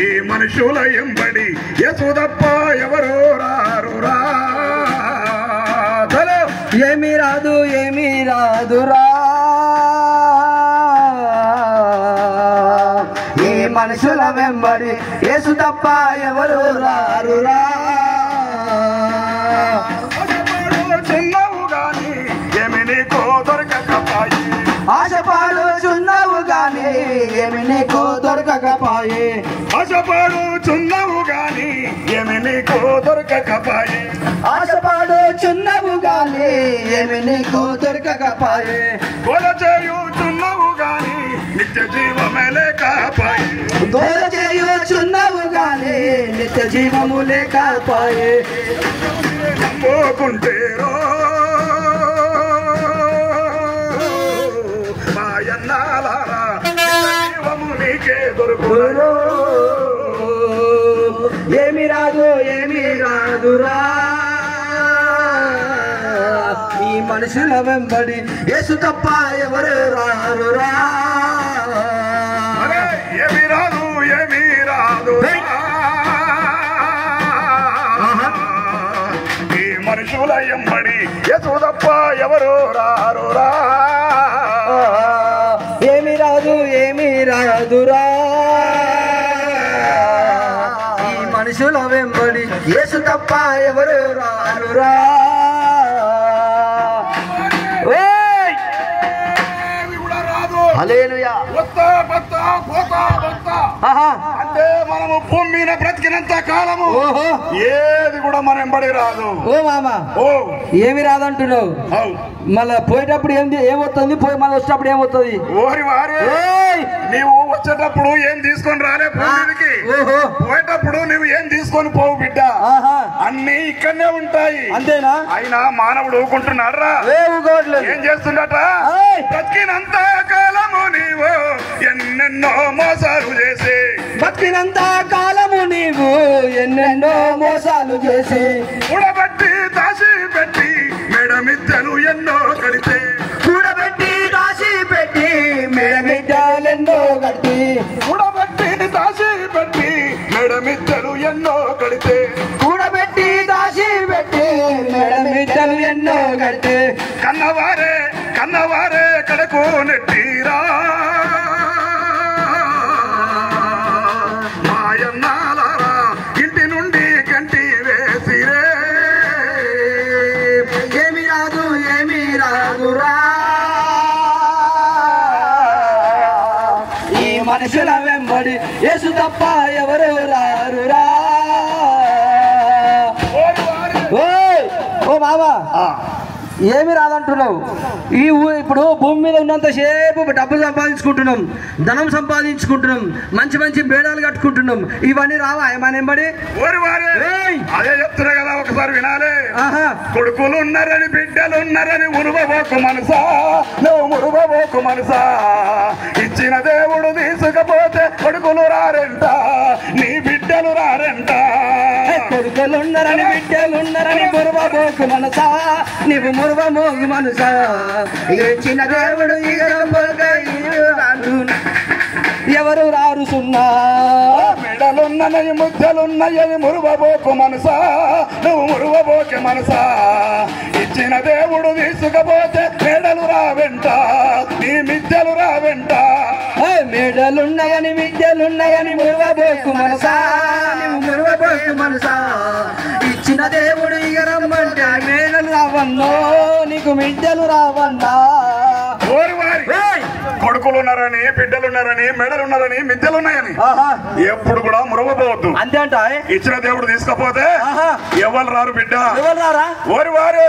ఈ మనుషుల ఎంబడి యేసు తప్ప ఎవరు రారురా. ఏమీ రాదు, ఏమీ రాదురా, ఈ మనుషుల వెంబడి యేసు తప్ప ఎవరు రారురా. చిన్నవు గాని ఏమి నీకు దొరకకపాయి, ఆశపాడుచున్నావు గాని ఏమి నీకు దొరకకపాయే. ఆశపడుచున్నావు గాని ఏమి నీకు దొరకకపాయి, ఆశపాడుచున్నావు గాని ఏమి నీకు దొరకకపాయే. గోల చేయుచున్నావు గాని నిత్య జీవమే లేకపాయి, దోల చేయుచున్నావు గాని నిత్య జీవము లేకపాయే. నమ్ముకుంటేరో మాయన్నాలారా జీవము నీకే దొరుకును. ఏమి రాదు, ఏమి రాదురా, ఈ మనుషుల వెంబడి యేసు తప్ప ఎవరు రారురా. అరే ఏమి రాదు, ఏమి రాదు, ఈ మనుషుల ఎంబడి యేసు తప్ప ఎవరు రారురా. ఏమి రాదు, ఏమి రాదురా, ఈ మనుషుల వెంబడి యేసు తప్ప ఎవరు రారురా. హల్లెలూయా. వస్తా బస్తా పోతా బస్తా అంటే మనము భూమి మీద బ్రతికినంత కాలము ఓహో. ఏది కూడా మన ఎంబడి రాదు. ఓ మామ, ఓ ఏమి రాదంటున్నావు? అవు. మళ్ళా పోయేటప్పుడు ఏమవుతుంది, పోయి మళ్ళీ వచ్చేటప్పుడు ఏమవుతుంది? ఓరి వారి నీవు వచ్చేటప్పుడు ఏం తీసుకొని రాలే భూమికి, ఓహో. పోయేటప్పుడు నువ్వు ఏం తీసుకొని పోవు బిడ్డ. ఆహా. అన్ని ఇక్కడనే ఉంటాయి. అంతేనా? అయినా మానవుడు ఊకుంటున్నారా? ఊరుకోవట్లేదు. ఏం చేస్తుండట? ఏయ్. బ్రతికినంత కాలము నీవు ఎన్నెన్నో మోసాలు చేసి, బతికినంత కాలము నీవు ఎన్నెన్నో మోసాలు చేసి, కూడబెట్టి దాచి పెట్టి మేడమిద్దలు ఎన్నో కడితే, కూడబెట్టి దాచి పెట్టి మేడ కడితే కూడబెట్టి దాచి పెట్టి మెడమిద్దలు ఎన్నో కడితే కన్నవారే కడకు నెట్టిరా మాయన్నాలారా ఇంటి నుండి గంటి వేసిరే ఏమి రాదురా ఈ మనుషుల వెంబడి యేసు తప్ప ఎవరు రారురా. ఓ మామా ఏమి రాదంటున్నావు? ఇప్పుడు భూమి మీద ఉన్నంతసేపు డబ్బు సంపాదించుకుంటున్నాం, ధనం సంపాదించుకుంటున్నాం, మంచి మంచి బేడాలు కట్టుకుంటున్నాం. ఇవన్నీ రావా ఏమనేంబడి? అదే చెప్తున్నా కదా, ఒకసారి వినాలి. కొడుకులు ఉన్నారని బిడ్డలు ఉన్నారని మురువబోకు మనసా, నువ్వు మురువబోకు మనసా. ఇచ్చిన దేవుడు తీసుకపోతే కొడుకులు రారంట, నీ బిడ్డలు రారంట. కొడుకులున్నారని బిడ్డలున్నారని మురువబోకు మనసా, నీవు మురువమోగు మనసా. ఇచ్చిన దేవుడు ఎవరు రారు సున్నా. మెడలున్నని ముద్దలున్నాయని మురువబోకు మనసా, నువ్వు మురువబోకే మనసా. ఇచ్చిన దేవుడు తీసుకపోతే మెడలు రావెంట, నీ మిద్దెలు రావెంట. మెడలున్నాయని మిద్దెలున్నాయని మురువబోకు మనసా, నువ్వు మురువబోకు మనసా. ఇచ్చిన దేవుడు ఇక రమ్మంటే మేడలు రావన్నో, నీకు మిద్దెలు రావన్నా. కొడుకులున్నారని బిడ్డలున్నారని మెడలున్నారని మిద్దెలున్నాయని ఎప్పుడు కూడా మురవబోవద్దు. అంతే అంట. ఇచ్చిన దేవుడు తీసుకపోతే ఎవరు రారు బిడ్డ, ఎవరు రారా? ఓరి వారు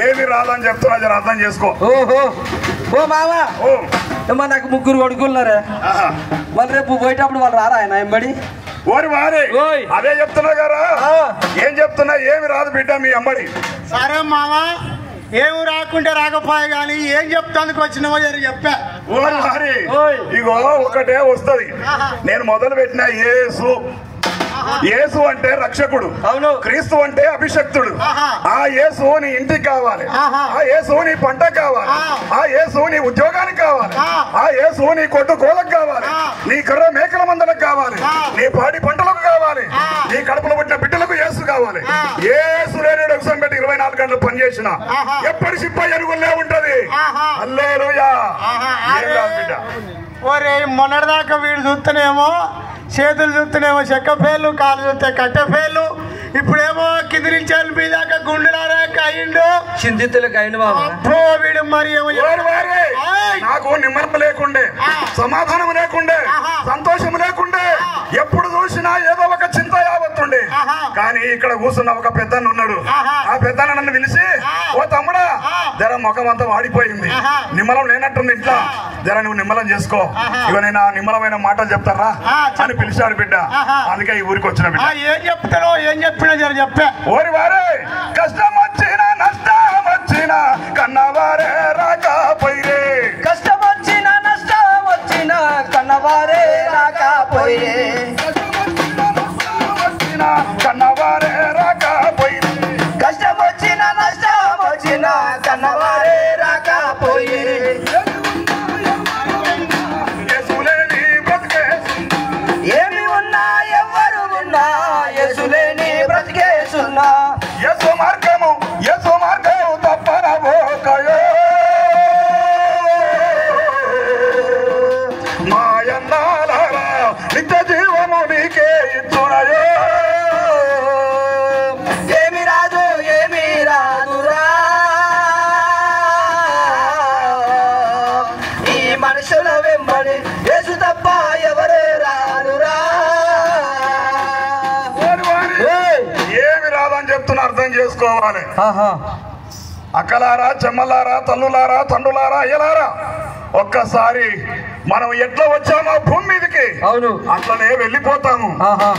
ఏమి రాదని చెప్తున్నా, జర అర్థం చేసుకో. ఓహో ఓ మావా, నాకు ముగ్గురు కొడుకున్నారే, వాళ్ళు రేపు పోయేటప్పుడు వాళ్ళు రారా ఆయన ఎంబడి? ఓరి వారే అదే చెప్తున్నా కదా. ఏం చెప్తున్నా? ఏమి రాదు బిడ్డ మీ అమ్మడి. సరే మామా, ఏమి రాకుంటే రాకపోయా గానీ ఏం చెప్తానికి వచ్చినావో చెప్పా. ఇగో ఒకటే వస్తది. నేను మొదలు పెట్టిన యేసు అంటే రక్షకుడు, క్రీస్తు అంటే అభిషక్తుడు. ఆ యేసు నీ ఇంటికి కావాలి, ఆ యేసు నీ పంట కావాలి, ఆ యేసు నీ ఉద్యోగానికి కావాలి, ఆ యేసు నీ కొట్టు కోలకు కావాలి, నీ కర్ర మేకల మందలకు కావాలి, నీ పాడి పంటలకు కావాలి, నీ కడుపులో పుట్టిన బిడ్డలకు యేసు కావాలి. యేసు లేని ఎగ్జామ్ పెట్టి 24 గంటలు పనిచేసిన ఎప్పటి సిప్ప ఎరుగులే ఉంటది. హల్లెలూయా. బిడ్డ ఒరే మొన్నటిదాకా వీడు చూస్తేనేమో చేతులు చూస్తేనేమో చెక్క పేర్లు, కాలు చూస్తే కట్టె పేర్లు, ఇప్పుడేమో కింది నుంచి మీ దాకా గుండెలారాక అయిండు, చింతితులకు అయిన వీడు మరి ఏమో. నాకు నిమ్మరం లేకుండే, సమాధానం లేకుండే, సంతోషం లేకుండే, ఎప్పుడు చూసినా ఏదో ఒక చింత యావత్తుండే. కానీ ఇక్కడ కూర్చున్న ఒక పెద్దన్న ఉన్నాడు. ఆ పెద్దన్న నన్ను పిలిచి, ఓ తమ్ముడా, జర ముఖం అంతా వాడిపోయింది, నిమ్మలం లేనట్టుంది ఇంట్లో, జర నువ్వు నిమ్మలం చేసుకో, ఇక నేను ఆ నిమ్మలమైన మాటలు చెప్తారా అని పిలిచాడు బిడ్డ. అందుకే ఈ ఊరికి వచ్చిన బిడ్డ. ఏం చెప్తారో ఏం చెప్పినా జర చెప్పా. ఓరి వారే, కష్టం వచ్చినా నష్టం వచ్చినా కన్నవారే రాకపోయిరే, కష్టం వచ్చినా నష్టం వచ్చినా కన్నవారే రాకపోయే, కన్నవారే రాకపోయిరే, కష్టం వచ్చినా నష్టం వచ్చినా కన్నవారే రాకపోయే. ఏమి ఉన్నా ఎవరు ఉన్నా యేసులేని బ్రతికేసున్నా, యేసు మార్గము తప్పనబోకయో, మాయన్నాలారా నిత్య జీవము నీకే ఇచ్చునయో. ఏమి రాదురా ఈ మనుషుల వెంబడి యేసు తప్ప ఎవరు రారురా. ఏమి రాదని చెప్తున్నా అర్థం చేసుకోవాలి. అక్కలారా, చెమ్మలారా, తల్లులారా, తండ్రులారా, అయ్యలారా, ఒక్కసారి మనం ఎట్లా వచ్చామో భూమి మీదకి అట్లనే వెళ్ళిపోతాము.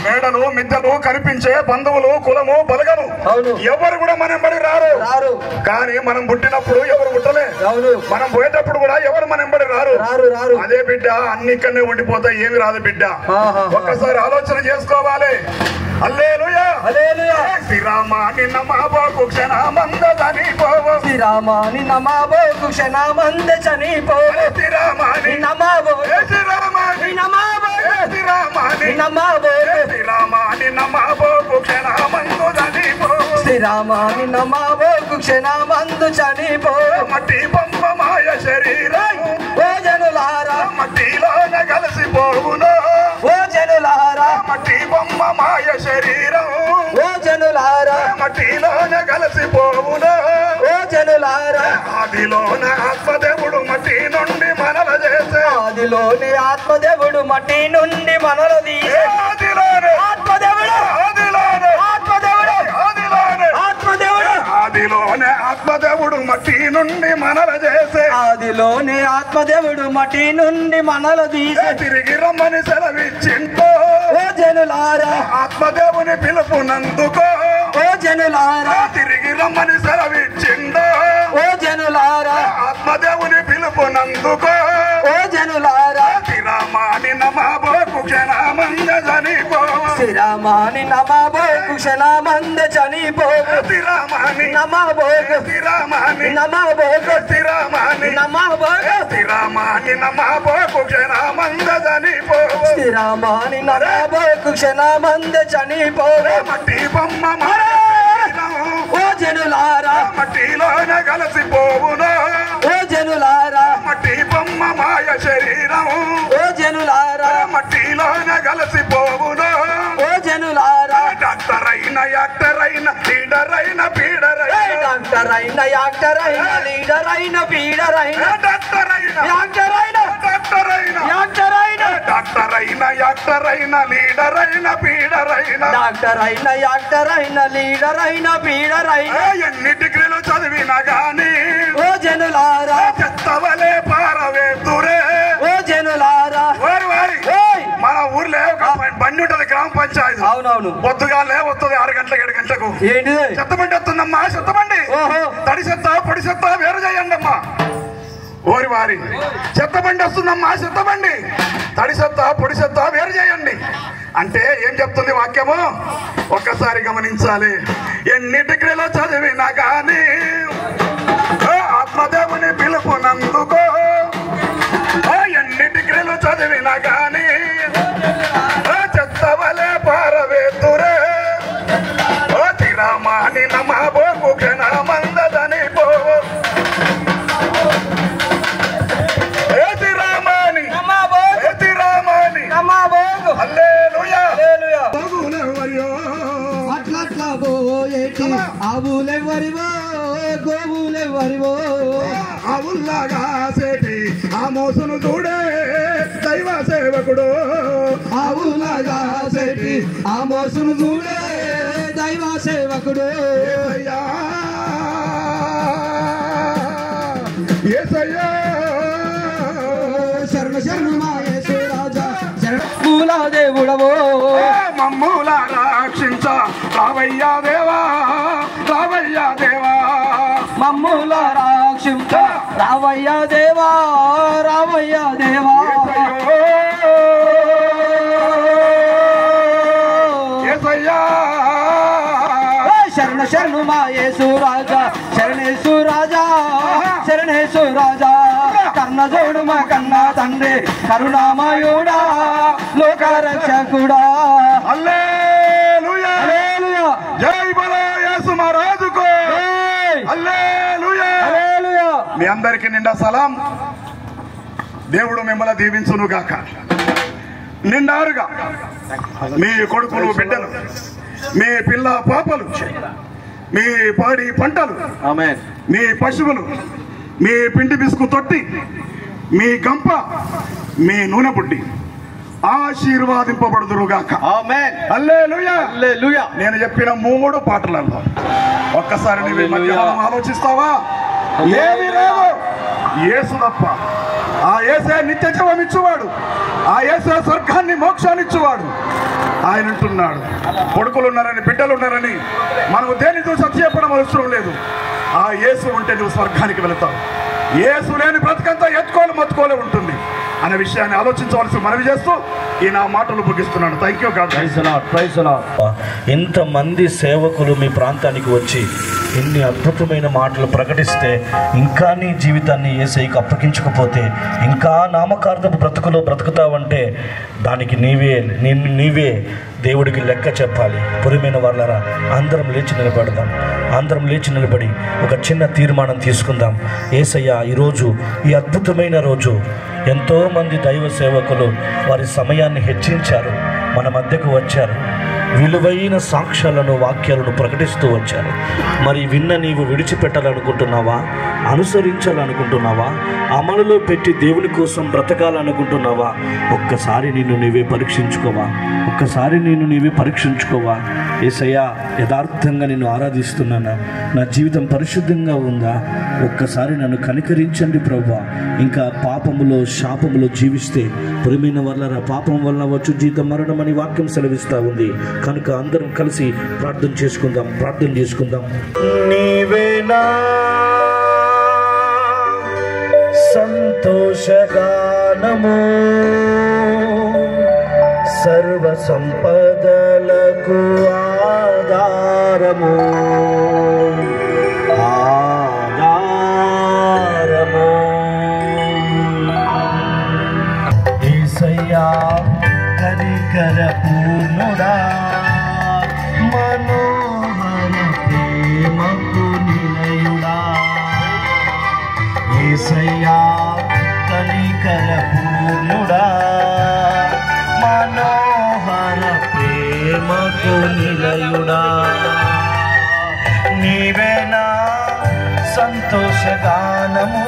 మేడలు మిద్దలు కనిపించే బంధువులు కులము బలగము ఎవరు కూడా మనం బడి రారు. కానీ మనం పుట్టినప్పుడు ఎవరు పుట్టలే, మనం పోయేటప్పుడు కూడా ఎవరు మనం బడి రారు. అదే బిడ్డ అన్ని ఇక్కడనే ఉండిపోతాయి, ఏమి రాదు బిడ్డ. ఒక్కసారి ఆలోచన చేసుకోవాలి. హల్లెలూయా. శ్రీరామాని నమబోకు క్షణమంద చనిపోవు, శ్రీరామాని నమబోకు క్షణమంద చనిపోవు, శ్రీరామాని నమబోకు శ్రీరామాని నమబోకు శ్రీరామాని నమబోకు శ్రీరామాని నమబోకు క్షణమందు చనిపోవు శ్రీరామాని నమబోకు క్షణమందు చనిపోవు మట్టి బొమ్మ మాయ శరీరం ఓ జనులారా మట్టిలోన కలిసిపోవును ఓ జనులారా మట్టి బొమ్మ మాయ శరీరం ఓ జనులారా మట్టిలోన కలిసిపోవును ఓ జనులారా ఆదిలోన ఆత్మదేవుడు మట్టి నుండి మనల చేసే ఆదిలోని ఆత్మదేవుడు మట్టి నుండి మనలు తీసే ఆదిలోనే ఆత్మదేవుడు ఆదిలోనే ఆత్మదేవుడు ఆదిలోనే ఆత్మదేవుడు ఆదిలోనే ఆత్మదేవుడు మట్టి నుండి మనల చేసే ఆదిలోని ఆత్మదేవుడు మట్టి నుండి మనలు తీసే తిరిగి రమ్మని సెలవిచ్చింటో ఓ జనులారా ఆత్మదేవుని పిలుపునందుకో ఓ జనులారా తిరిగి రమ్మని సెలవిచ్చిండో ఓ జనులారా ఆత్మదేవుని పిలుపునందుకో ఓ జనులారా శ్రీరామాని నమబోకు క్షణమంద చనిపోవు శ్రీరామాని నమబోకు క్షణమంద చనిపోవు శ్రీరామాని నమబోకు శ్రీరామాని నమబోకు శ్రీరామాని నమబోకు శ్రీరామాని నమబోకు క్షణమంద చనిపోవు శ్రీరామాని నమబోకు క్షణమంద చనిపోవు మట్టి బొమ్మ ఓ జనులారా మట్టిలోన కలిసిపోవును ఓ జనులారా మట్టి బొమ్మ మాయ శరీరం ఓ జనులారా మట్టిలోన కలిసిపోవును ఓ జనులారా డాక్టర్ అయిన యాక్టర్ అయిన లీడర్ అయిన పీడర్ అయిన డాక్టర్ అయిన యాక్టర్ అయిన లీడర్ అయిన పీడర్ అయిన డాక్టర్ అయిన యాక్టర్ అయిన డాక్టర్ అయిన యాక్టర్ అయిన డాక్టర్ అయిన యాక్టర్ అయిన లీడర్ అయిన పీడర్ అయిన డాక్టర్ అయిన యాక్టర్ అయిన లీడర్ అయిన పీడర్ అయిన ఎన్ని డిగ్రీలు చదివినా గాని ఓ జనులారా చెత్తవలే పారవేతురే ఓ జనులారా వారి వారి ఓయ్ మన ఊర్లో ఒక బండి ఉంటది గ్రామ పంచాయతీ అవునవును పొద్దుగా వస్తుంది 6 గంటలకు 7 గంటలకు ఏంటిది చెత్తబండి వస్తుందమ్మా చెత్తబండి ఓహో తడి చెత్త పొడి చెత్త వేరు చేయండి అమ్మా ఓరి వారి చెత్తబండి వస్తుందమ్మా చెత్తబండి తడి చెత్త పొడి చెత్త వేరు చేయండి అంటే ఏం చెప్తుంది వాక్యము ఒక్కసారి గమనించాలి ఎన్ని డిగ్రీలో చదివినా కానీ ఆత్మదేవుని పిలుపునందుకో ఎన్ని డిగ్రీలు చదివినా కానీ చెత్తవలే పారవేతురే ఓ శ్రీరామాని నమబోకు క్షణమంద చనిపోవు శ్రీరామాని శ్రీరామాని నమబోకు హల్లెలూయా హల్లెలూయా ప్రభువులెవరియో అట్లా పోయేటి ఆవులెవరివో గోవులెవరివో అవుల్లాగా సేటి ఆ మోసును చూడే దైవ సేవకుడు ఆవులాగా సేటి ఆ మోసును చూడే దైవ సేవకుడు యేసయ్యా శరణ శరణు మా యేసు రాజా శరణ మూలా దేవుడవో మమ్ముల రక్షించ రావయ్యా దేవా రావయ్యా దేవా మమ్ముల రాక్షించ రావయ్యా దేవా రావయ్యా దేవా యేసయ్యా శరణ శరణు మా యేసు రాజా శరణేశు రాజా శరణేశు రాజా కర్ణజోడు మా కన్నా తండ్రి కరుణామయుడా లోక రక్షకుడా హల్లెలూయా హల్లెలూయా జై బలో యేసు మహారాజుకు హల్లెలూయా హల్లెలూయా. మీ అందరికి నిండా సలాం. దేవుడు మిమ్మల్ని దీవించును గాక. నిండారుగా మీ కొడుకులు బిడ్డలు, మీ పిల్ల పాపలు, మీ పాడి పంటలు, మీ పశువులు, మీ పిండి బిస్కు తొట్టి, మీ గంప, మీ నూనె బుడ్డి ఆశీర్వాదింపబడుదురుగాక. హల్లెలూయా. నేను చెప్పిన 3 పాటలలో ఒక్కసారి నువ్వు మధ్యాహ్నం ఆలోచిస్తావా? ఏమీ లేదు, యేసు తప్ప. ఆ యేసే నిత్య జీవం ఇచ్చువాడు, ఆ యేసే స్వర్గాన్ని మోక్షాన్ని ఇచ్చువాడు. ఆయన అంటున్నాడు, కొడుకులు ఉన్నారని బిడ్డలు ఉన్నారని మనకు దేని చూసి చెప్పడం అవసరం లేదు. ఆ యేసు ఉంటే నువ్వు స్వర్గానికి వెళతావు. యేసు లేని బ్రతకంతా ఎత్తుకోలు మత్తుకోలే ఉంటుంది. అనే విషయాన్ని ఆలోచించవలసి మనవి చేస్తూ ఈ నా మాటలు ముగిస్తున్నాను. Thank you. Praise lord. ఎంతమంది సేవకులు మీ ప్రాంతానికి వచ్చి ఎన్ని అద్భుతమైన మాటలు ప్రకటిస్తే ఇంకా నీ జీవితాన్ని యేసయ్యకు అప్పగించకపోతే ఇంకా నామకార్థపు బ్రతుకులో బ్రతుకుతావంటే దానికి నీవే దేవుడికి లెక్క చెప్పాలి. పురమైన వాళ్ళరా, అందరం లేచి నిలబడదాం. అందరం లేచి నిలబడి ఒక చిన్న తీర్మానం తీసుకుందాం. యేసయ్య ఈరోజు ఈ అద్భుతమైన రోజు ఎంతోమంది దైవ సేవకులు వారి సమయాన్ని హెచ్చించారు, మన మధ్యకు వచ్చారు, విలువైన సాక్ష్యాలను వాక్యాలను ప్రకటిస్తూ వచ్చారు. మరి విన్న నీవు విడిచిపెట్టాలనుకుంటున్నావా? అనుసరించాలనుకుంటున్నావా? అమలులో పెట్టి దేవుని కోసం బ్రతకాలనుకుంటున్నావా? ఒక్కసారి నిన్ను నీవే పరీక్షించుకోవా? యేసయ్యా, యథార్థంగా నిన్ను ఆరాధిస్తున్నానా? నా జీవితం పరిశుద్ధంగా ఉందా? ఒక్కసారి నన్ను కనికరించండి ప్రభువా. ఇంకా పాపములో శాపములో జీవిస్తే పురమైన వల్ల పాపం వలన వచ్చు జీతం మరణం అని వాక్యం సెలవిస్తూ ఉంది. కనుక అందరం కలిసి ప్రార్థన చేసుకుందాం. నీవేనా సంతోషగానము, సర్వ సంపదలకు ఆధారము, యేసయ్యా కనికర పూర్ణుడా, మనోహర ప్రేమకు నిలయుడా. యేసయ్యా కనికర పూర్ణుడా, మనోహర ప్రేమకు నిలయుడా. నీవేనా సంతోషగానము,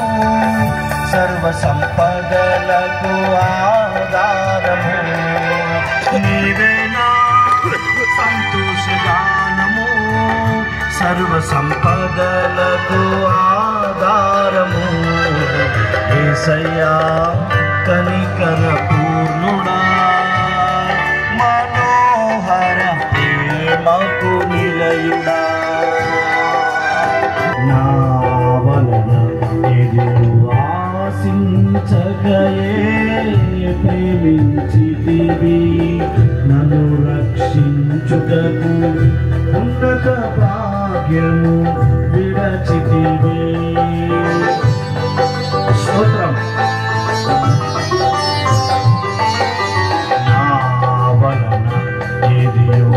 సర్వ సంపదలకు ఆధారము. నీవేనా సంతోషగానము, సర్వ సంపదలకు ఆధారము. యేసయ్యా కనికర పూర్ణుడా, మనోహర ప్రేమకు నిలయుడా. నా వలన ఎదురు ఆశించకయే ప్రేమించితివి, నన్ను రక్షించుటకు ఉన్నత భాగ్యము విడచితివి. స్తోత్రం. నా వలన ఎదియో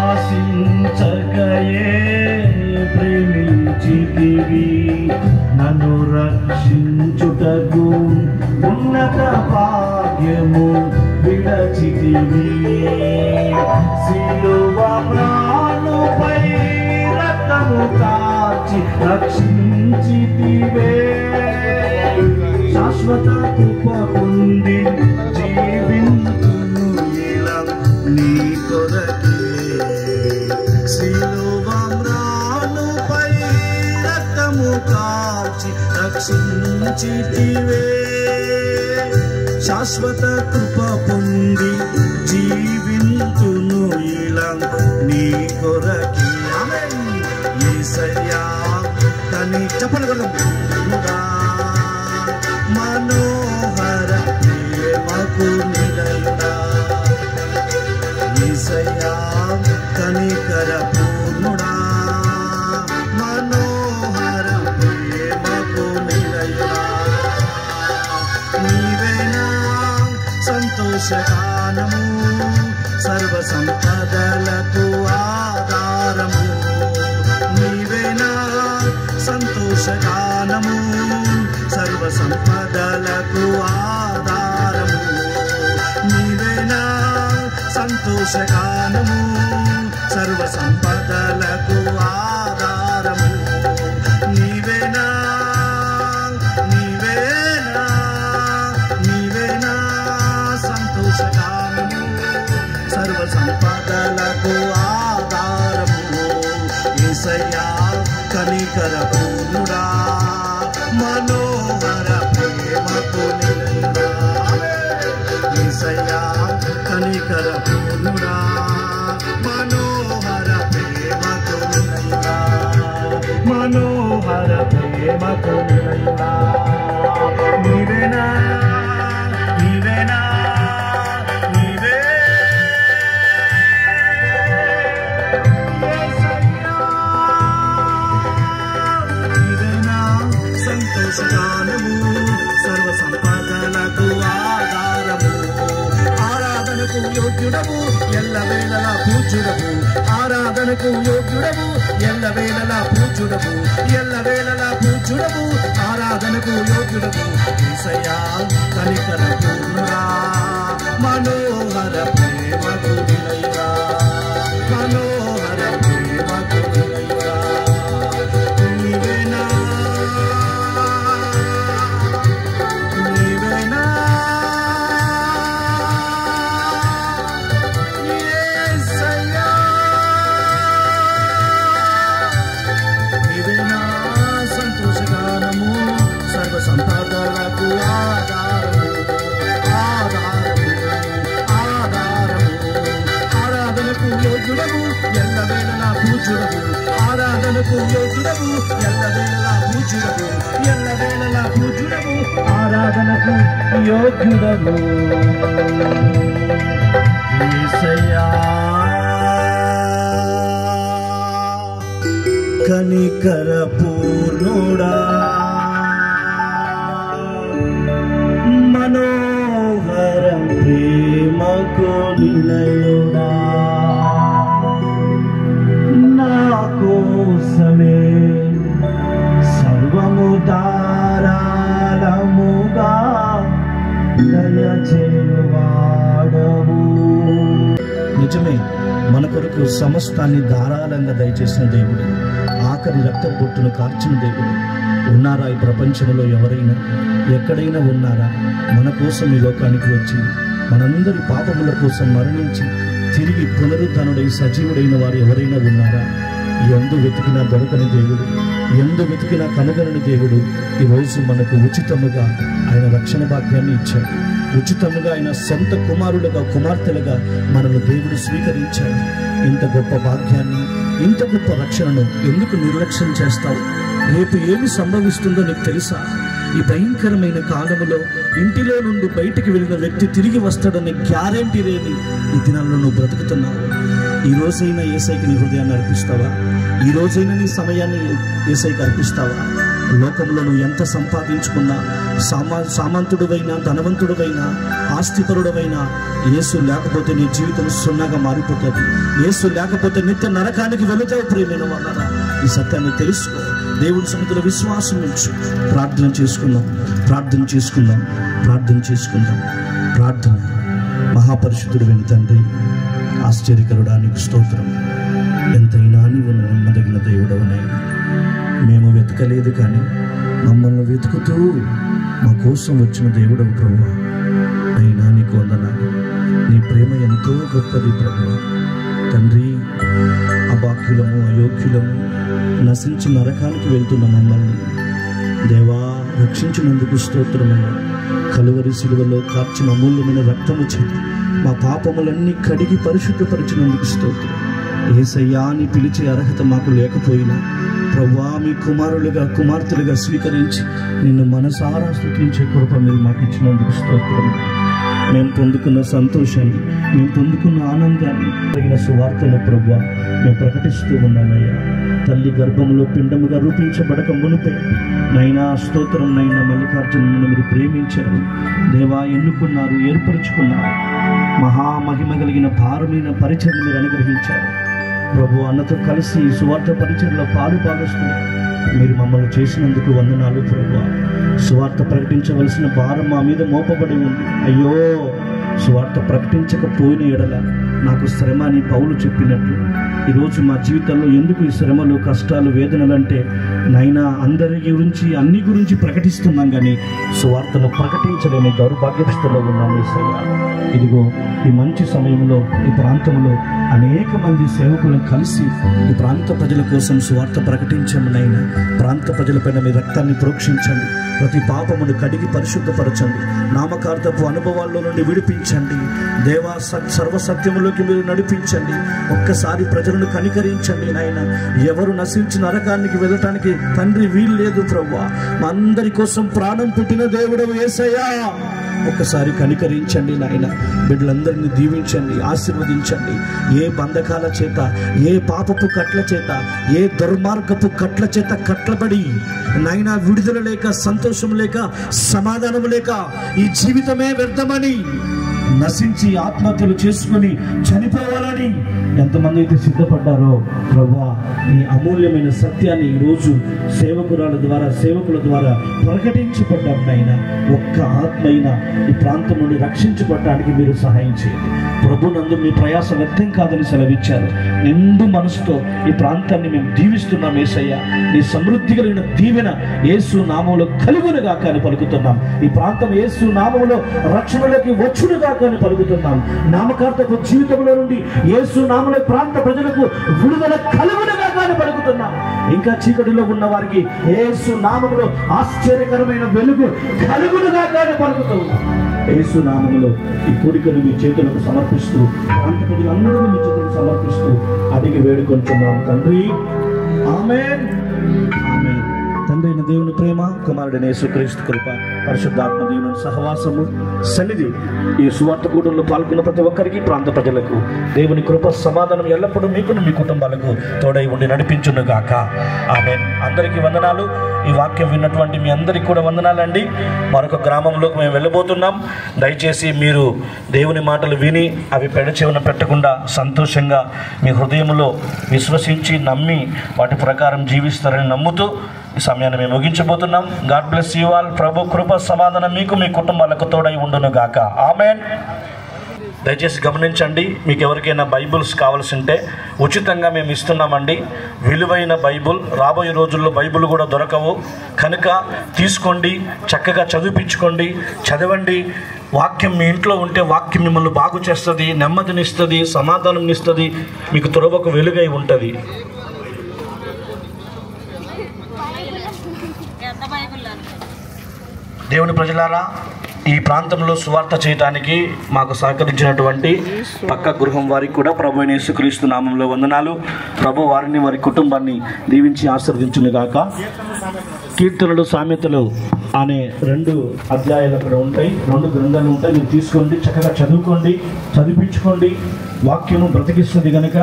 ఆశించకయే ప్రేమించితివి, నన్ను రక్షించుటకు ఉన్నత భాగ్యము విడచితివి. సిలువ ప్రాణుపై రక్తము కార్చి రక్షించితివే, శాశ్వత కృప పొంది జీవింతును ఇలా నీ కొరకే. సిలువ ప్రాణుపై రక్తము కార్చి రక్షించితివే, శాశ్వత కృప పొంది జీవింతును ఇలా నీ కొరకే. ఆమేన్. యేసయ్యా చెప్పగలం మనోహర ప్రేమకు నిలయుడా. యేసయ్యా కనికర పూర్ణుడా, మనోహర ప్రేమకు నిలయుడా. నీవేనా సంతోషగానము, సర్వ సంపదలకు ఆధారము. నీవేనా సంతోషగానము, సర్వ సంపదలకు ఆధారము. నీవేనా సంతోషగానము, సర్వ సంపదలకు ఆధారము. నీవేనా సంతోషగానము, సర్వ సంపదలకు ఆధారము. యేసయ్యా కనికర పూర్ణుడా, మనోహర ప్రేమకు నిలయుడా. యేసయ్యా కనికర పూర్ణుడా, మనోహర ప్రేమకు నిలయుడా. మనోహర ప్రేమకు నిలయుడా. నీవేనా సంతోషగానము సర్వ సంపదలకు ఆధారము ఆరాధనకు యోగ్యుడము ఎల్లవేళలా పూజ్యుడము ఆరాధనకు యోగ్యుడము ఎల్లవేళలా పూజ్యుడము ఎల్లవేళలా పూజ్యుడము ఆరాధనకు యోగ్యుడము యేసయ్యా కనికర పూర్ణుడా మనోహర ప్రేమకు నిలయుడా మనోహర ప్రేమకు నిలయుడా నీవేనా నీవేనా యేసయ్యా నీవేనా సంతోషగానము సర్వ సంపదలకు ఆధారము ఆధారము ఆధారము ఆరాధనకు యోగ్యుడము ఎల్లవేళలా పూజ్యుడము ఆరాధనకు యోగ్యుడము ఎల్లవేళలా పూజ్యుడము ఎల్లవేళలా పూజ్యుడము ఆరాధనకు యోగ్యుడము యేసయ్యా కనికర పూర్ణుడా మనోహర ప్రేమకు నిలయుడా నా కోసమే సర్వము ధారాళముగా దయచేయువాడవు. నిజమే, మన కొరకు సమస్తాన్ని ధారాళంగా దయచేసిన దేవుడు, ఆఖరి రక్త బొట్టును కార్చిన దేవుడు. ఉన్నారా ఈ ప్రపంచంలో ఎవరైనా ఎక్కడైనా ఉన్నారా మన కోసం ఈ లోకానికి వచ్చి మనందరి పాపముల కోసం మరణించి తిరిగి పునరుద్ధరణుడై సజీవుడైన వారు ఎవరైనా ఉన్నారా? ఎందు వెతికినా దొరకని దేవుడు, ఎందు వెతికినా కనుగొనని దేవుడు ఈరోజు మనకు ఉచితముగా ఆయన రక్షణ భాగ్యాన్ని ఇచ్చాడు. ఉచితముగా ఆయన సొంత కుమారులుగా కుమార్తెలుగా మనల్ని దేవుడు స్వీకరించాడు. ఇంత గొప్ప భాగ్యాన్ని, ఇంత గొప్ప రక్షణను ఎందుకు నిర్లక్ష్యం చేస్తావు? రేపు ఏమి సంభవిస్తుందో నీకు తెలుసా? ఈ భయంకరమైన కాలములో ఇంటిలో నుండి బయటికి వెళ్ళిన వ్యక్తి తిరిగి వస్తాడనే గ్యారెంటీ లేని ఈ దినాల్లో నువ్వు బ్రతుకుతున్నావు. ఈ రోజైనా యేసయ్యకి నీ హృదయాన్ని అర్పిస్తావా? ఈ రోజైనా నీ సమయాన్ని యేసయ్యకి అర్పిస్తావా? లోకంలో నువ్వు ఎంత సంపాదించుకున్నా, సామంతుడువైనా ధనవంతుడువైనా ఆస్తిపరుడవైనా, యేసు లేకపోతే నీ జీవితం సున్నాగా మారిపోతుంది. యేసు లేకపోతే నిత్య నరకానికి వెళుతావు. ప్రియమైన వాళ్ళారా, ఈ సత్యాన్ని తెలుసుకో. దేవుని సన్నిధిలో విశ్వాసం ఉంచు. ప్రార్థన చేసుకుందాం, ప్రార్థన చేసుకుందాం, ప్రార్థన చేసుకుందాం. ప్రార్థన. మహాపరిశుద్ధుడు వెను తండ్రి, ఆశ్చర్యకరుడా నీకు స్తోత్రం. ఎంతైనా నీవు నమ్మదగిన దేవుడవునైనా మేము వెతకలేదు, కానీ మమ్మల్ని వెతుకుతూ మా కోసం వచ్చిన దేవుడవు ప్రభువా. అయినా నీకు వందనాలు. నీ ప్రేమ ఎంతో గొప్పది ప్రభువా. తండ్రి, అభాగ్యులము అయోగ్యులము నశించి నరకానికి వెళ్తున్న మమ్మల్ని దేవా రక్షించినందుకు స్తోత్రమయ్యా. కలువరి సిలువలో కార్చిన అమూల్యమైన రక్తము చేతి మా పాపములన్నీ కడిగి పరిశుద్ధపరిచినందుకు స్తోత్రం. యేసయ్యా అని పిలిచే అర్హత మాకు లేకపోయినా ప్రభువా, మీ కుమారులుగా కుమార్తెలుగా స్వీకరించి నిన్ను మనసారా స్తుతించే కృప మీరు మాకు ఇచ్చినందుకు స్తోత్రం. మేము పొందుకున్న సంతోషాన్ని, మేము పొందుకున్న ఆనందాన్ని, తగిన సువార్తను ప్రభువా మేము ప్రకటిస్తూ ఉన్నామయ్యా. తల్లి గర్భంలో పిండముగా రూపించబడక మునుపే నైనా స్తోత్రం నైనా మల్లికార్జునను మీరు ప్రేమించారు దేవా, ఎన్నుకున్నారు, ఏర్పరచుకున్నారు. మహామహిమ కలిగిన భారమైన పరిచయం మీరు అనుగ్రహించారు ప్రభు. అన్నతో కలిసి సువార్త పరిచయంలో పాలు భాగస్తున్నారు. మీరు మమ్మల్ని చేసినందుకు వందనాలు ప్రభువా. సువార్త ప్రకటించవలసిన భారం మా మీద మోపబడి ఉంది. అయ్యో, సువార్త ప్రకటించకపోయిన ఎడల నాకు శ్రమ అని పౌలు చెప్పినట్లు ఈరోజు మా జీవితంలో ఎందుకు ఈ శ్రమలు, కష్టాలు, వేదనలు అంటే నైనా అందరి గురించి అన్ని గురించి ప్రకటిస్తున్నాం, కానీ సువార్తను ప్రకటించలేని దౌర్భాగ్యస్థితిలో ఉన్నాం యేసయ్యా. ఇదిగో ఈ మంచి సమయంలో ఈ ప్రాంతంలో అనేక మంది సేవకులను కలిసి ఈ ప్రాంత ప్రజల కోసం సువార్త ప్రకటించమనైనా ప్రాంత ప్రజలపైన మీ రక్తాన్ని ప్రోక్షించండి. ప్రతి పాపమును కడిగి పరిశుద్ధపరచండి. నామకార్థపు అనుభవాల్లో నుండి విడిపించండి దేవా. సర్వసత్యములోకి మీరు నడిపించండి. ఒక్కసారి ప్రజలను కనికరించండి నాయన. ఎవరు నశించి నరకానికి వెళ్ళటానికి తండ్రి వీలు లేదు ప్రభువా. మా అందరి కోసం ప్రాణం పెట్టిన దేవుడవు యేసయ్యా. ఒక్కసారి కనికరించండి నాయన. బిడ్డలందరినీ దీవించండి, ఆశీర్వదించండి. ఏ బంధకాల చేత, ఏ పాపపు కట్ల చేత, ఏ దుర్మార్గపు కట్ల చేత కట్లబడి నాయన విడుదల లేక, సంతోషం లేక, సమాధానం లేక ఈ జీవితమే వ్యర్థమని నశించి ఆత్మహత్యలు చేసుకుని చనిపోవాలని ఎంతమంది అయితే సిద్ధపడ్డారో ప్రభువా, ఈ అమూల్యమైన సత్యాన్ని ఈరోజు సేవకురాల ద్వారా, సేవకుల ద్వారా ప్రకటించబడ్డాం నాయన. ఒక్క ఆత్మ అయినా ఈ ప్రాంతం నుండి రక్షించబడటానికి మీరు సహాయం చేయండి ప్రభు. నందు మీ ప్రయాస వ్యర్థం కాదని సెలవిచ్చారు. నిండు మనసుతో ఈ ప్రాంతాన్ని మేము దీవిస్తున్నాం యేసయ్య. నీ సమృద్ధి కలిగిన దీవెన యేసు నామములో కలుగునుగాక అని పలుకుతున్నాం. ఈ ప్రాంతం యేసు నామములో రక్షణలోకి వచ్చునుగాక అని పలుకుతున్నాం. నామకార్థపు జీవితంలో నుండి యేసు నామములో ప్రాంత ప్రజలకు విడుదల కలుగునుగాక అని పలుకుతున్నాం. ఇంకా చీకటిలో ఉన్న వారికి యేసు నామములో ఆశ్చర్యకరమైన వెలుగు కలుగునుగాక అని పలుకుతున్నాం. యేసు నామములో ఈ కోరికను మీ చేతులకు సమర్పిస్తూ, ప్రాంత ప్రజలందరూ మీ చేతులకు సమర్పిస్తూ అడిగి వేడుకొంటున్నాం తండ్రి. ఆమేన్, ఆమేన్. తండ్రి అయిన దేవుని ప్రేమ, కుమారుడైన యేసుక్రీస్తు కృప, పరిశుద్ధాత్మ దేవుని సహవాసము, సన్నిధి ఈ సువార్త కూటంలో పాల్గొన్న ప్రతి ఒక్కరికి, ప్రాంత ప్రజలకు దేవుని కృప, సమాధానం ఎల్లప్పుడూ మీకును మీ కుటుంబాలకు తోడై ఉండి నడిపించునుగాక. ఆమేన్. అందరికీ వందనాలు. ఈ వాక్యం విన్నటువంటి మీ అందరికీ కూడా వందనాలండి. మరొక గ్రామంలోకి మేము వెళ్ళబోతున్నాం. దయచేసి మీరు దేవుని మాటలు విని అవి పెడచెవిన పెట్టకుండా సంతోషంగా మీ హృదయంలో విశ్వసించి నమ్మి వాటి ప్రకారం జీవిస్తారని నమ్ముతూ ఈ సమయాన్ని మేము ముగించబోతున్నాం. God bless you all. ప్రభు కృప, సమాధానం మీకు మీ కుటుంబాలకు తోడై ఉండును గాక. ఆమేన్. దయచేసి గమనించండి, మీకు ఎవరికైనా బైబుల్స్ కావాల్సి ఉంటే ఉచితంగా మేము ఇస్తున్నామండి. విలువైన బైబుల్. రాబోయే రోజుల్లో బైబుల్ కూడా దొరకవు కనుక తీసుకోండి, చక్కగా చదివించుకోండి, చదవండి. వాక్యం మీ ఇంట్లో ఉంటే వాక్యం మిమ్మల్ని బాగు చేస్తుంది, నెమ్మదినిస్తుంది, సమాధానం ఇస్తుంది, మీకు త్రోవకు వెలుగై ఉంటుంది. దేవుని ప్రజలారా, ఈ ప్రాంతంలో సువార్త చేయడానికి మాకు సహకరించినటువంటి పక్క గృహం వారికి కూడా ప్రభు అయిన యేసుక్రీస్తు నామంలో వందనాలు. ప్రభు వారిని, వారి కుటుంబాన్ని దీవించి ఆశీర్వదించునుగాక. కీర్తనలు, సామెతలు అనే 2 అధ్యాయాలు అక్కడ ఉంటాయి, 2 గ్రంథాలు ఉంటాయి. మీరు తీసుకోండి, చక్కగా చదువుకోండి, చదివించుకోండి. వాక్యము బ్రతికిస్తుంది కనుక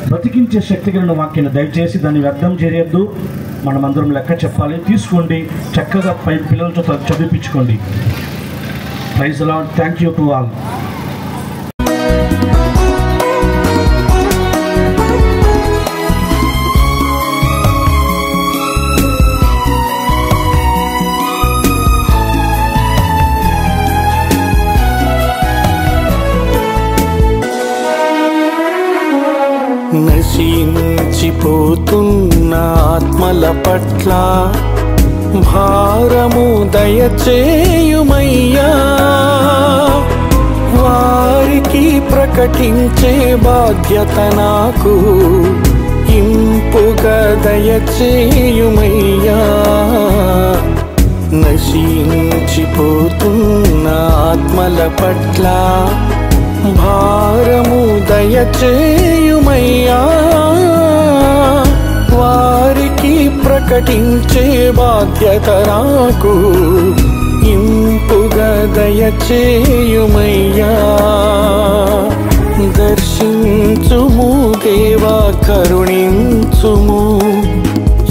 బ్రతికించే శక్తి కలిగిన వాక్యాన్ని దయచేసి దాన్ని వ్యర్థం చేయొద్దు. మనమందరం లెక్క చెప్పాలి. తీసుకోండి, చక్కగా పిల్లలతో చదివించుకోండి. Praise the Lord. Thank you to all. నశించిపోతున్న ఆత్మల పట్ల భారము దయచేయుమయ్యా. వారికి ప్రకటించే బాధ్యత నాకు ఇంపుగా దయచేయుమయ్యా. నశించిపోతున్న ఆత్మల పట్ల భారము దయచేయుమయ్యా. వారికి ప్రకటించే బాధ్యత నాకు ఇంపుగా దయచేయుమయ్యా. దర్శించుము దేవా, కరుణించుము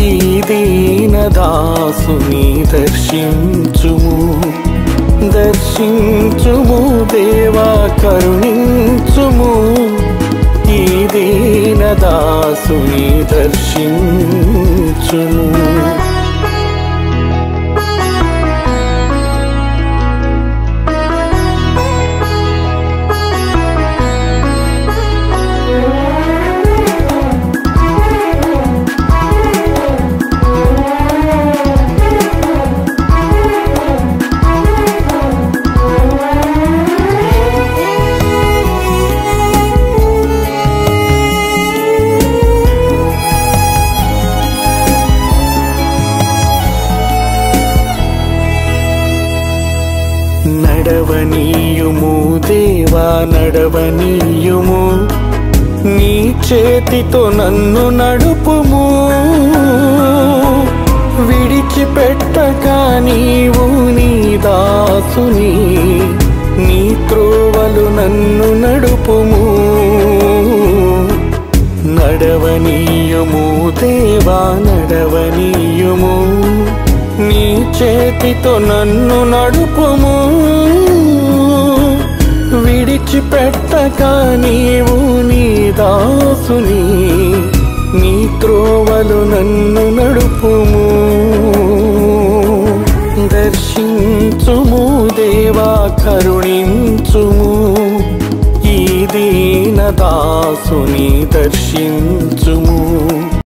ఈ దీనదాసుని దర్శించుము. దర్శించుము దేవా, కరుణించుము ఈ దీనదాసుని దర్శించుము. నడవనీయుము దేవా, నడవనీయుము నీ చేతితో నన్ను నడుపుము. విడిచిపెట్టక నీవు నీ దాసుని నీ త్రోవలు నన్ను నడుపుము. నడవనీయుము దేవా నడవనీయుము, నీ చేతితో నన్ను నడుపుము. విడిచిపెట్టక నీవు నీ దాసుని నీ త్రోవలు నన్ను నడుపుము. దర్శించుము దేవా కరుణించుము ఈ దీన దాసుని